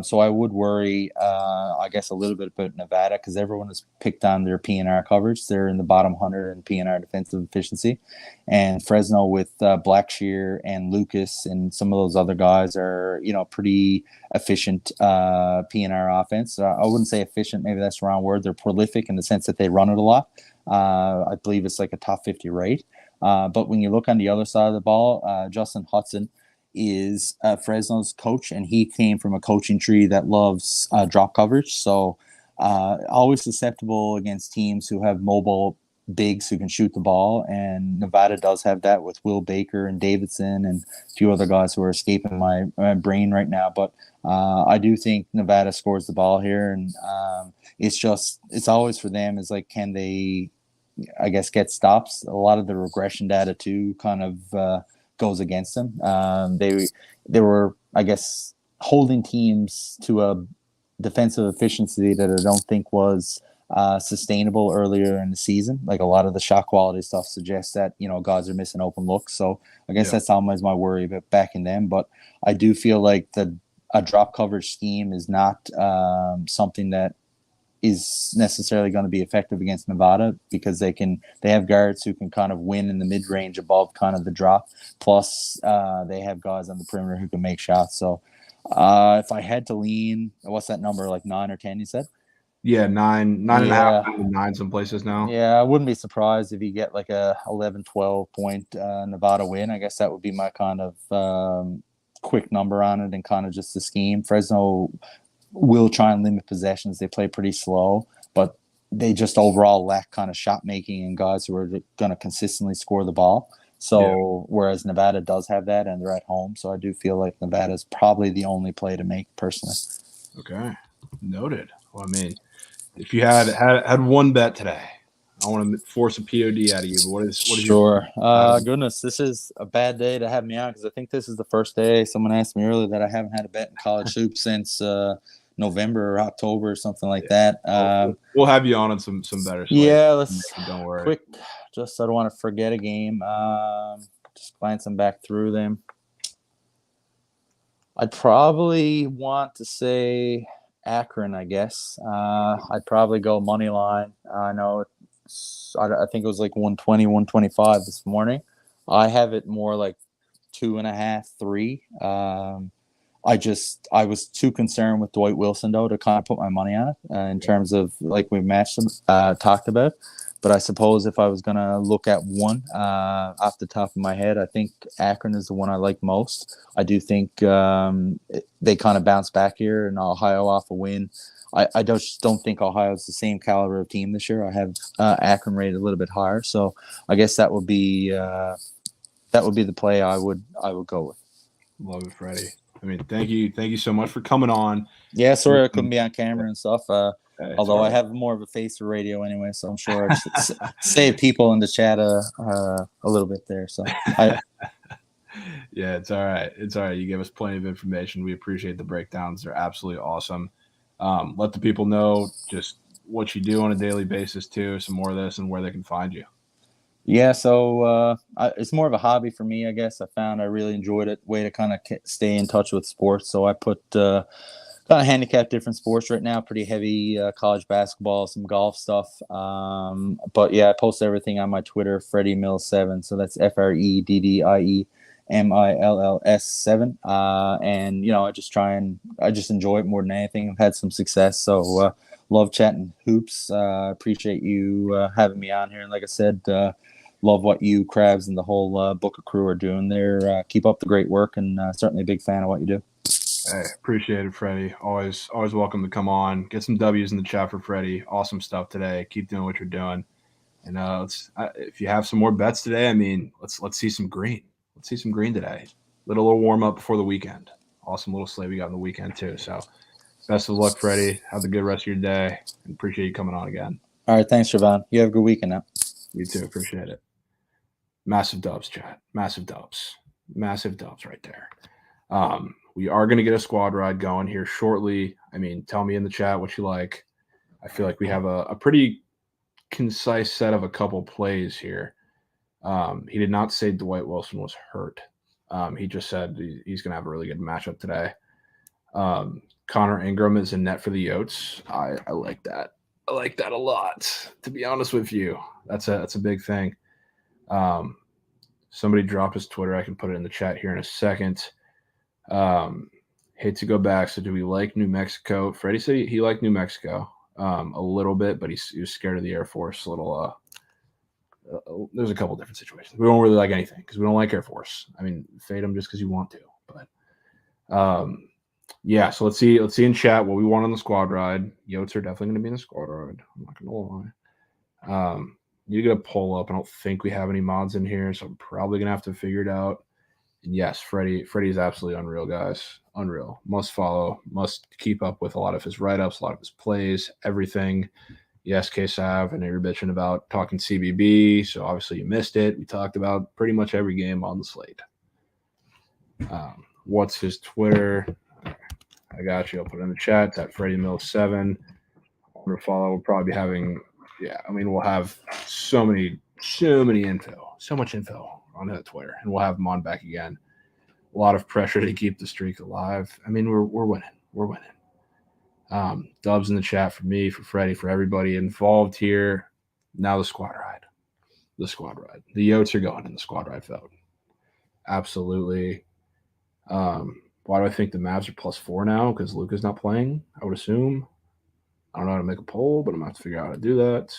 So I would worry, I guess, a little bit about Nevada, because everyone has picked on their P&R coverage. They're in the bottom 100 in P&R defensive efficiency. And Fresno with Blackshear and Lucas and some of those other guys are, pretty efficient P&R offense. I wouldn't say efficient, maybe that's the wrong word. They're prolific in the sense that they run it a lot. I believe it's like a top 50 rate. But when you look on the other side of the ball, Justin Hudson, is Fresno's coach, and he came from a coaching tree that loves drop coverage. So always susceptible against teams who have mobile bigs who can shoot the ball. And Nevada does have that with Will Baker and Davidson and a few other guys who are escaping my brain right now. But I do think Nevada scores the ball here. And it's always for them is like, can they, I guess, get stops? A lot of the regression data too kind of goes against them. They were, I guess, holding teams to a defensive efficiency that I don't think was sustainable earlier in the season. Like a lot of the shot quality stuff suggests that, guys are missing open looks. So I guess that's always my worry about backing them. But I do feel like a drop coverage scheme is not something that is necessarily going to be effective against Nevada, because they have guards who can kind of win in the mid range above kind of the drop. Plus they have guys on the perimeter who can make shots. So if I had to lean, what's that number, like 9 or 10 you said? Yeah, 9.5, 9 some places now. Yeah, I wouldn't be surprised if you get like a 11, 12 point Nevada win. I guess that would be my kind of quick number on it, and kind of just the scheme. Fresno will try and limit possessions. They play pretty slow, but they just overall lack kind of shot making and guys who are going to consistently score the ball. So whereas Nevada does have that, and they're at home. So I do feel like Nevada is probably the only play to make personally. Okay. Noted. Well, I mean, if you had one bet today, I want to force a POD out of you. But what is sure? Goodness, this is a bad day to have me on, because I think this is the first day someone asked me earlier that I haven't had a bet in college hoops since November or October or something like that. We'll have you on some better. Yeah, let's. Don't worry. Quick, just I don't want to forget a game. Just glancing back through them, I'd probably want to say Akron, I guess. I'd probably go money line. I know I think it was like 120, 125 this morning. I have it more like 2.5, 3. I was too concerned with Dwight Wilson though to kind of put my money on it in terms of like we matched them, talked about. But I suppose if I was going to look at one off the top of my head, I think Akron is the one I like most. I do think they kind of bounce back here, and Ohio off a win. I just don't think Ohio's the same caliber of team this year. I have Akron rated a little bit higher. So I guess that would be the play I would go with. Love it, Freddie. I mean, thank you so much for coming on. Yeah, sorry I couldn't be on camera and stuff. Although right. I have more of a face for radio anyway, so I'm sure I should save people in the chat a little bit there. So yeah, it's all right. It's all right. You gave us plenty of information. We appreciate the breakdowns. They're absolutely awesome. Let the people know just what you do on a daily basis too, some more of this, and where they can find you. Yeah, so it's more of a hobby for me, I guess. I really enjoyed it. Way to kind of stay in touch with sports. So I put kind of handicap different sports right now. Pretty heavy college basketball, some golf stuff. But yeah, I post everything on my Twitter, Freddie Mills 7. So that's FreddieMills 7. And I just enjoy it more than anything. I've had some success, so love chatting hoops. Appreciate you having me on here. And like I said, love what you, Krabs, and the whole Booker crew are doing there. Keep up the great work, and certainly a big fan of what you do. Hey, appreciate it, Freddie. Always welcome to come on. Get some W's in the chat for Freddie. Awesome stuff today. Keep doing what you're doing. And if you have some more bets today, I mean, let's see some green. Let's see some green today. Little warm up before the weekend. Awesome little slate we got in the weekend too. So best of luck, Freddie. Have a good rest of your day. And appreciate you coming on again. All right, thanks, Siobhan. You have a good weekend now. You too. Appreciate it. Massive dubs, chat. Massive dubs. Massive dubs right there. We are going to get a squad ride going here shortly. I mean, tell me in the chat what you like. I feel like we have a pretty concise set of a couple plays here. He did not say Dwight Wilson was hurt. He just said he's going to have a really good matchup today. Connor Ingram is in net for the Yotes. I like that. I like that a lot, to be honest with you. That's a big thing. Somebody drop his Twitter. I can put it in the chat here in a second. Hate to go back. So do we like New Mexico? Freddie said he liked New Mexico a little bit, but he was scared of the Air Force a little. There's a couple different situations. We don't really like anything because we don't like Air Force. I mean, fade them just because you want to. But yeah, so let's see in chat what we want on the squad ride. Yotes are definitely going to be in the squad ride. I'm not going to lie. Need to get a poll up. I don't think we have any mods in here, so I'm probably going to have to figure it out. And yes, Freddie is absolutely unreal, guys. Unreal. Must follow. Must keep up with a lot of his write-ups, a lot of his plays, everything. Yes, K-Sav, I know you're bitching about talking CBB, so obviously you missed it. We talked about pretty much every game on the slate. What's his Twitter? I got you. I'll put it in the chat. It's at Freddie Mills 7. Under follow. We'll probably be having, we'll have so much info on that Twitter, and we'll have him on back again. A lot of pressure to keep the streak alive. I mean, we're winning. We're winning. Dubs in the chat for me, for Freddie, for everybody involved here. Now the squad ride. The squad ride. The Yotes are going in the squad ride vote. Absolutely. Why do I think the Mavs are +4 now? Because Luka's not playing, I would assume. I don't know how to make a poll, but I'm going to have to figure out how to do that.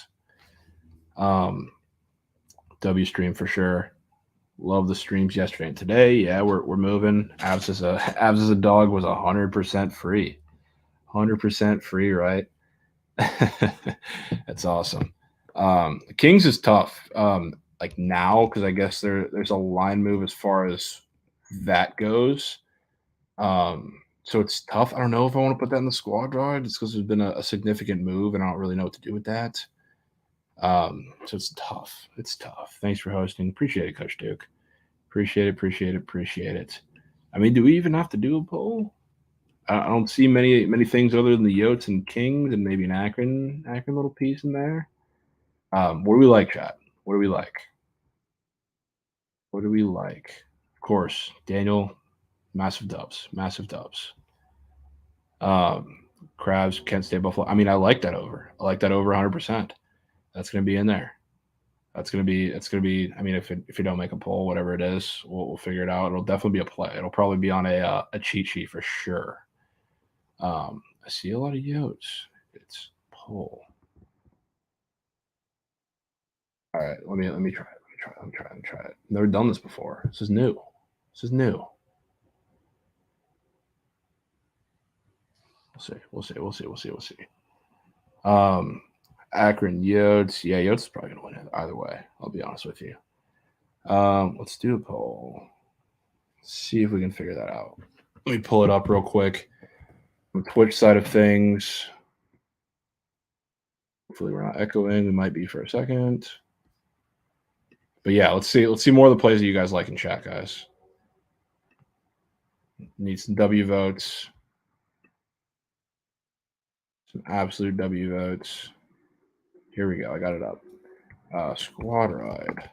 W stream for sure. Love the streams yesterday and today. Yeah, we're moving. Abs as a dog was 100% free. 100% free, right? That's awesome. The Kings is tough. Like now, because I guess there's a line move as far as that goes. So it's tough. I don't know if I want to put that in the squad ride. It's because there's been a significant move, and I don't really know what to do with that. So it's tough. It's tough. Thanks for hosting. Appreciate it, Coach Duke. Appreciate it. I mean, do we even have to do a poll? I don't see many things other than the Yotes and Kings and maybe an Akron little piece in there. What do we like, chat? What do we like? What do we like? Of course, Daniel, massive dubs. Crabs, Kent State, Buffalo. I mean, I like that over. I like that over 100%. That's going to be in there. It's going to be. I mean, if you don't make a poll, whatever it is, we'll figure it out. It'll definitely be a play. It'll probably be on a cheat sheet for sure. I see a lot of Yotes. It's poll. All right, let me try it. Never done this before. This is new. We'll see. Akron Yotes. Yeah, Yotes is probably gonna win it either way. I'll be honest with you. Let's do a poll. See if we can figure that out. Let me pull it up real quick. On the Twitch side of things. Hopefully we're not echoing. We might be for a second. But yeah, let's see more of the plays that you guys like in chat, guys. Need some W votes. Some absolute W votes. Here we go. I got it up. Squad ride.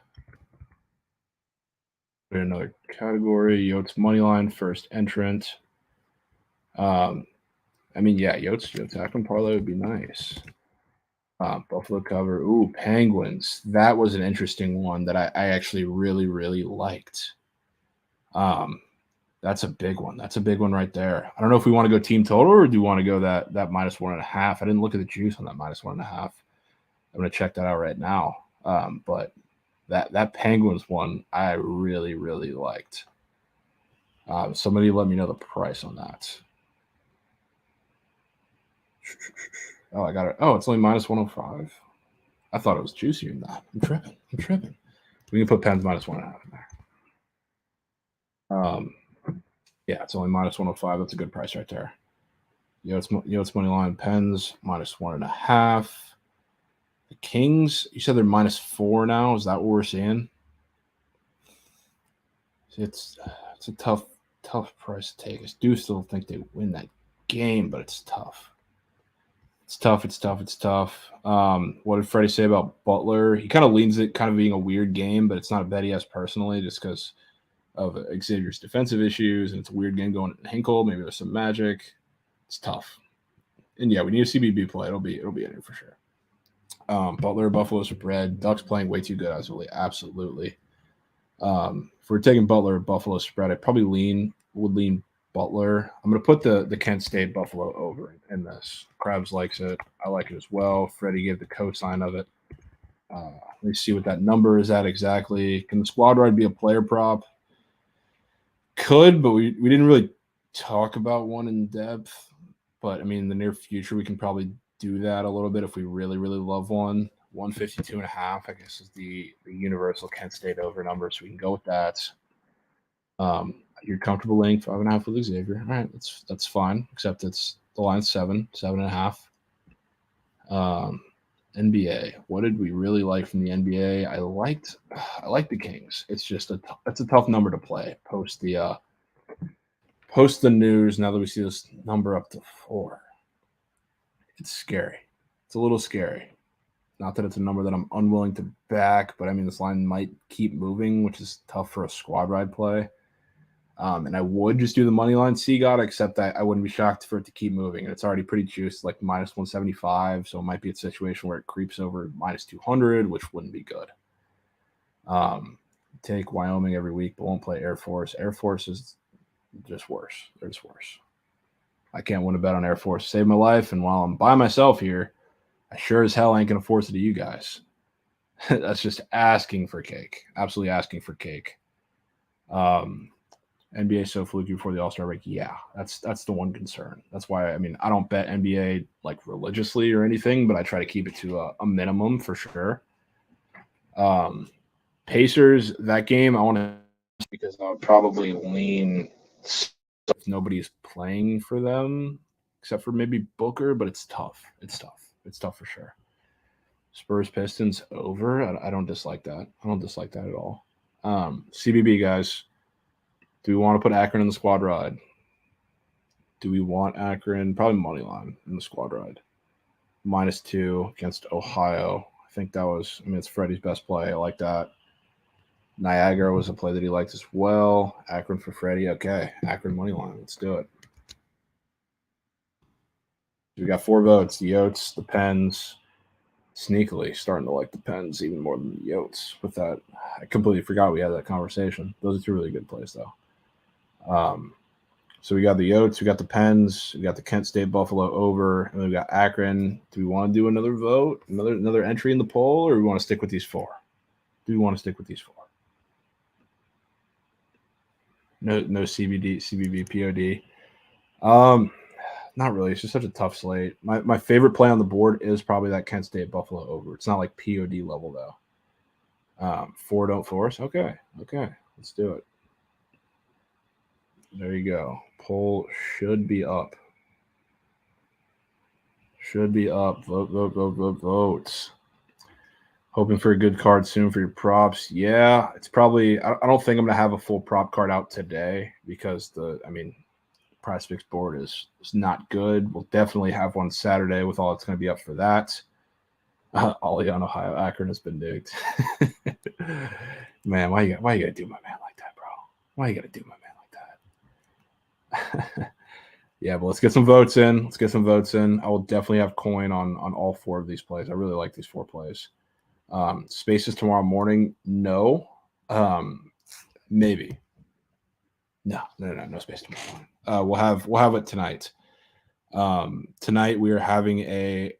Put in another category. Yotes moneyline, first entrant. I mean, yeah, Yotes Akron parlay would be nice. Buffalo cover. Ooh, Penguins. That was an interesting one that I actually really, really liked. That's a big one. That's a big one right there. I don't know if we want to go team total or do you want to go that -1.5. I didn't look at the juice on that -1.5. I'm going to check that out right now. But that Penguins one, I really, really liked. Somebody let me know the price on that. Oh, I got it. Oh, it's only -105. I thought it was juicier than that. I'm tripping. We can put Pens -1.5 in there. Yeah, it's only -105. That's a good price right there. Yotes money line, Pens -1.5. The Kings, you said they're -4 now. Is that what we're seeing? It's a tough price to take. I do still think they win that game, but it's tough. It's tough. What did Freddie say about Butler? He kind of leans it kind of being a weird game, but it's not a bet he has personally just because of Xavier's defensive issues, and it's a weird game going to Hinkle. Maybe there's some magic. It's tough. And yeah, we need a CBB play. It'll be in here for sure. Butler, Buffalo spread. Ducks playing way too good, absolutely. If we're taking Butler, Buffalo spread, I'd probably would lean Butler. I'm going to put the Kent State Buffalo over in this. Krabs likes it. I like it as well. Freddie gave the cosign of it. Let me see what that number is at exactly. Can the squad ride be a player prop? Could, but we didn't really talk about one in depth. But I mean, in the near future, we can probably do that a little bit if we really, really love one. 152.5, I guess, is the universal Kent State over number, so we can go with that. You're comfortable laying 5.5 with Xavier. All right, that's fine, except it's the line's 7.5. NBA. What did we really like from the NBA? I liked the Kings. It's just it's a tough number to play post the news. Now that we see this number up to 4, it's scary. It's a little scary. Not that it's a number that I'm unwilling to back, but I mean, this line might keep moving, which is tough for a squad ride play. And I would just do the money line CGOT, except that I wouldn't be shocked for it to keep moving. And it's already pretty juiced, like minus 175. So it might be a situation where it creeps over minus 200, which wouldn't be good. Take Wyoming every week, but won't play Air Force. Air Force is just worse. They're just worse. I can't win a bet on Air Force to save my life. And while I'm by myself here, I sure as hell ain't going to force it to you guys. That's just asking for cake. Absolutely asking for cake. NBA so fluky before the All-Star break. Yeah, that's the one concern. That's why, I mean, I don't bet NBA like religiously or anything, but I try to keep it to a minimum for sure. Pacers, that game, I want to, because I would probably lean if nobody's playing for them, except for maybe Booker, but it's tough. It's tough. It's tough for sure. Spurs Pistons over. I don't dislike that. I don't dislike that at all. CBB, guys. Do we want to put Akron in the squad ride? Do we want Akron? Probably money line in the squad ride. -2 against Ohio. I think that was, I mean, it's Freddie's best play. I like that. Niagara was a play that he liked as well. Akron for Freddie. Okay. Akron money line. Let's do it. We got 4 votes. The Yotes, the Pens. Sneakily starting to like the Pens even more than the Yotes. With that, I completely forgot we had that conversation. Those are 2 really good plays, though. So we got the Yotes, we got the Pens, we got the Kent State Buffalo over, and we got Akron. Do we want to do another vote, another entry in the poll, or do we want to stick with these 4? Do we want to stick with these 4? No CBD, CBB, POD. Not really. It's just such a tough slate. My favorite play on the board is probably that Kent State Buffalo over. It's not like POD level though. 4 don't force. Okay. Let's do it. There you go. Poll should be up. Should be up. Vote. Hoping for a good card soon for your props. Yeah, it's probably. I don't think I'm gonna have a full prop card out today because PrizePicks board is not good. We'll definitely have one Saturday with all that's going to be up for that. Ollie on Ohio Akron has been nuked. Man, why you gotta do my man like that, bro? Why you gotta do my man like that? Yeah, but let's get some votes in. I will definitely have coin on all 4 of these plays. I really like these 4 plays. Spaces tomorrow morning? No. Maybe. No space tomorrow morning. We'll have it tonight. Tonight we are having a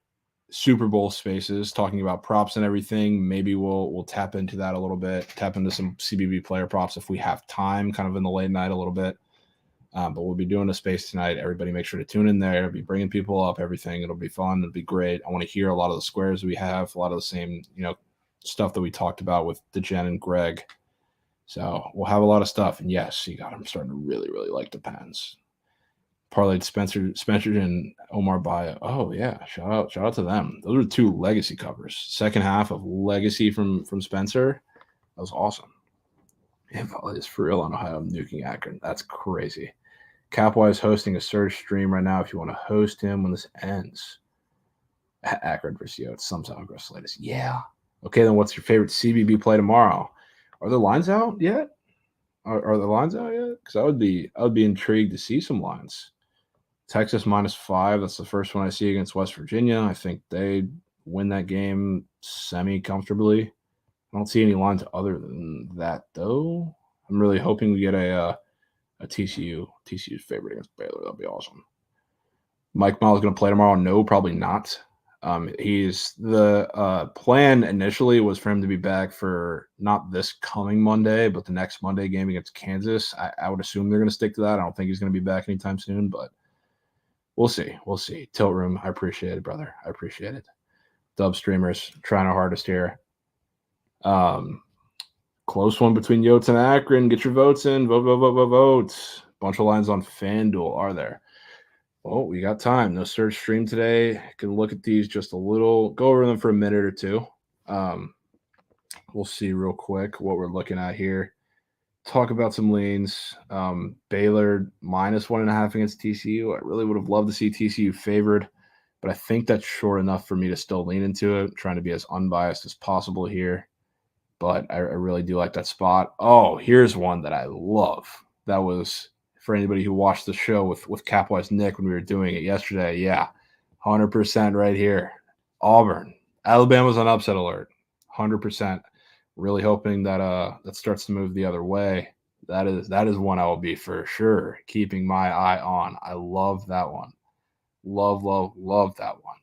Super Bowl spaces talking about props and everything. Maybe we'll tap into that a little bit, tap into some CBB player props if we have time, kind of in the late night a little bit. But we'll be doing a space tonight. Everybody make sure to tune in there. Be bringing people up, everything. It'll be fun. It'll be great. I want to hear a lot of the squares we have, a lot of the same, stuff that we talked about with DeGen and Greg. So we'll have a lot of stuff. And yes, I'm starting to really, really like the Pens. Parlayed Spencer and Omar Bayo. Oh yeah, shout out to them. Those are 2 legacy covers. Second half of legacy from Spencer. That was awesome. Yeah, is for real on Ohio nuking Akron. That's crazy. Capwise hosting a Surge stream right now. If you want to host him when this ends, Akron versus Yotes. Sometime across the latest. Yeah. Okay, then what's your favorite CBB play tomorrow? Are the lines out yet? Are the lines out yet? Because I would be intrigued to see some lines. Texas -5. That's the first one I see against West Virginia. I think they win that game semi-comfortably. I don't see any lines other than that, though. I'm really hoping we get a TCU's favorite against Baylor. That'll be awesome. Mike Miles going to play tomorrow? No, probably not. He's the plan initially was for him to be back for not this coming Monday, but the next Monday game against Kansas. I would assume they're going to stick to that. I don't think he's going to be back anytime soon, but we'll see. We'll see. Tilt Room, I appreciate it, brother. I appreciate it. Dub streamers trying our hardest here. Close one between Yotes and Akron. Get your votes in. Vote, vote, vote, vote, vote. Bunch of lines on FanDuel are there. Oh, we got time. No search stream today. Can look at these just a little. Go over them for a minute or two. We'll see real quick what we're looking at here. Talk about some leans. Baylor -1.5 against TCU. I really would have loved to see TCU favored, but I think that's short enough for me to still lean into it. I'm trying to be as unbiased as possible here, but I really do like that spot. Oh, here's one that I love. That was for anybody who watched the show with Capwise Nick when we were doing it yesterday. Yeah, 100% right here. Auburn. Alabama's on upset alert. 100%. Really hoping that that starts to move the other way. That is one I will be for sure keeping my eye on. I love that one. Love that one.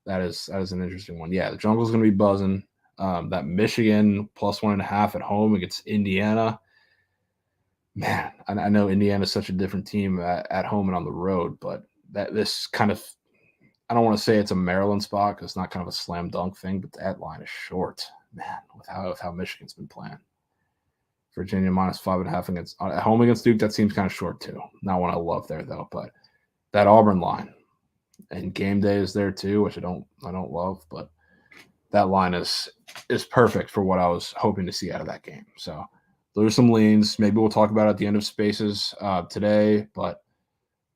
That is an interesting one. Yeah, the Jungle's going to be buzzing. That Michigan +1.5 at home against Indiana. Man, I know Indiana's such a different team at home and on the road, but this kind of, I don't want to say it's a Maryland spot because it's not kind of a slam dunk thing, but that line is short, man, with how Michigan's been playing. Virginia -5.5 at home against Duke, that seems kind of short too. Not one I love there though, but that Auburn line and game day is there too, which I don't love, but that line is perfect for what I was hoping to see out of that game. So those are some leans. Maybe we'll talk about it at the end of Spaces today, but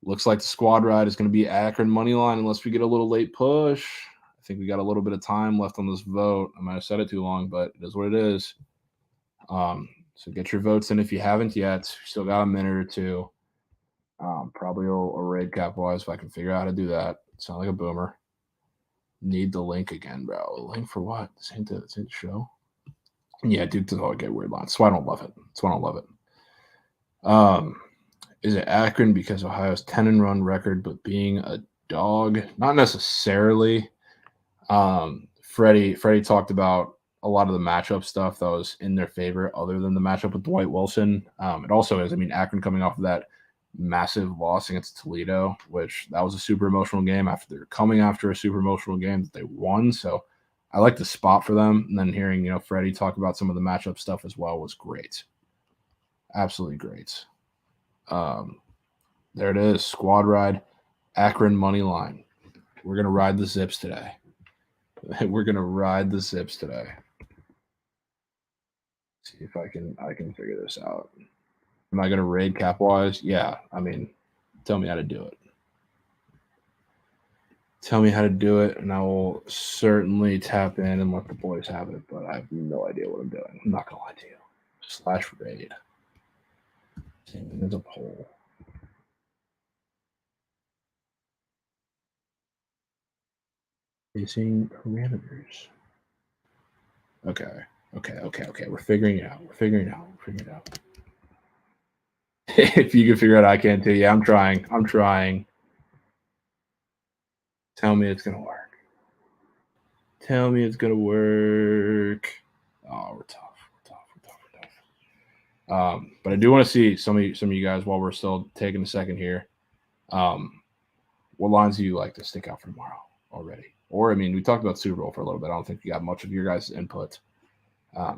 looks like the squad ride is going to be Akron money line unless we get a little late push. I think we got a little bit of time left on this vote. I might have said it too long, but it is what it is. So get your votes in if you haven't yet. Still got a minute or two. Probably a raid Capwise if I can figure out how to do that. Sound like a boomer. Need the link again, bro. The link for what? This ain't the show. Yeah, Duke does all get weird lines. That's why I don't love it. Is it Akron because Ohio's 10-run record, but being a dog? Not necessarily. Freddie talked about a lot of the matchup stuff that was in their favor other than the matchup with Dwight Wilson. It also is, Akron coming off of that massive loss against Toledo, which that was a super emotional game after they're coming after a super emotional game that they won. So I like the spot for them. And then hearing, Freddie talk about some of the matchup stuff as well was great. Absolutely great. There it is. Squad ride, Akron money line. We're going to ride the Zips today. See if I can figure this out. Am I going to raid Capwise? Yeah. Tell me how to do it. And I will certainly tap in and let the boys have it, but I have no idea what I'm doing. I'm not going to lie to you. /raid. There's a poll. Facing parameters. Okay. We're figuring it out. If you can figure it out, I can too. Yeah, I'm trying. Tell me it's gonna work. Oh, we're tough. But I do want to see some of you guys while we're still taking a second here. What lines do you like to stick out for tomorrow already? Or we talked about Super Bowl for a little bit. I don't think we got much of your guys' input.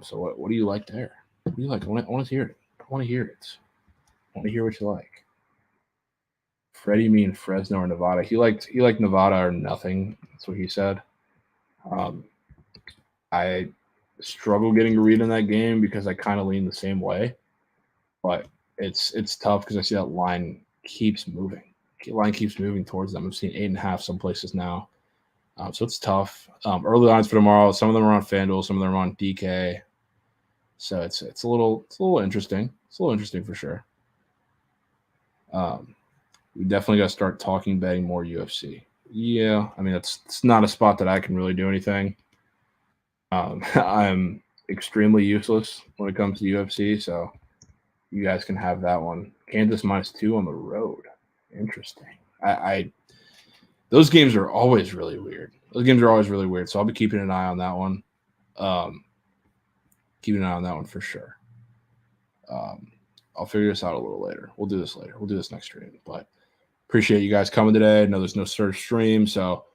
So what do you like there? What do you like? I want to hear it. I want to hear what you like. Freddie, me, and Fresno or Nevada. He liked Nevada or nothing. That's what he said. I struggle getting a read in that game because I kind of lean the same way. But it's tough because I see that line keeps moving. The line keeps moving towards them. I've seen 8.5 some places now. So it's tough. Early lines for tomorrow. Some of them are on FanDuel. Some of them are on DK. So it's a little interesting. It's a little interesting for sure. We definitely got to start talking betting more UFC. Yeah, it's not a spot that I can really do anything. I'm extremely useless when it comes to UFC, so you guys can have that one. Kansas -2 on the road. Interesting. Those games are always really weird. Those games are always really weird, so I'll be keeping an eye on that one. Keeping an eye on that one for sure. I'll figure this out a little later. We'll do this later. We'll do this next stream. But appreciate you guys coming today. I know there's no Surge stream, so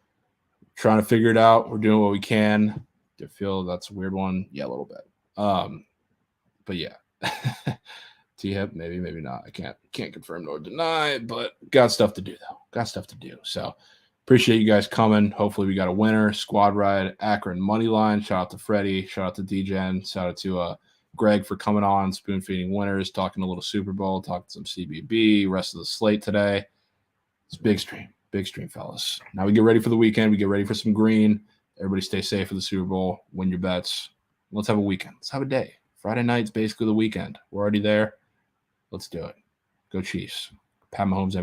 trying to figure it out. We're doing what we can. Do you feel that's a weird one? Yeah, a little bit. But yeah. T-Hip, maybe not. I can't confirm nor deny, but got stuff to do though. Got stuff to do. So appreciate you guys coming. Hopefully we got a winner. Squad Ride, Akron money line. Shout out to Freddie. Shout out to DGen. Shout out to Greg for coming on, spoon feeding winners, talking a little Super Bowl, talking some CBB, rest of the slate today. It's a big stream, fellas. Now we get ready for the weekend. We get ready for some green. Everybody stay safe for the Super Bowl. Win your bets. Let's have a weekend. Let's have a day. Friday night's basically the weekend. We're already there. Let's do it. Go Chiefs. Pat Mahomes MVP.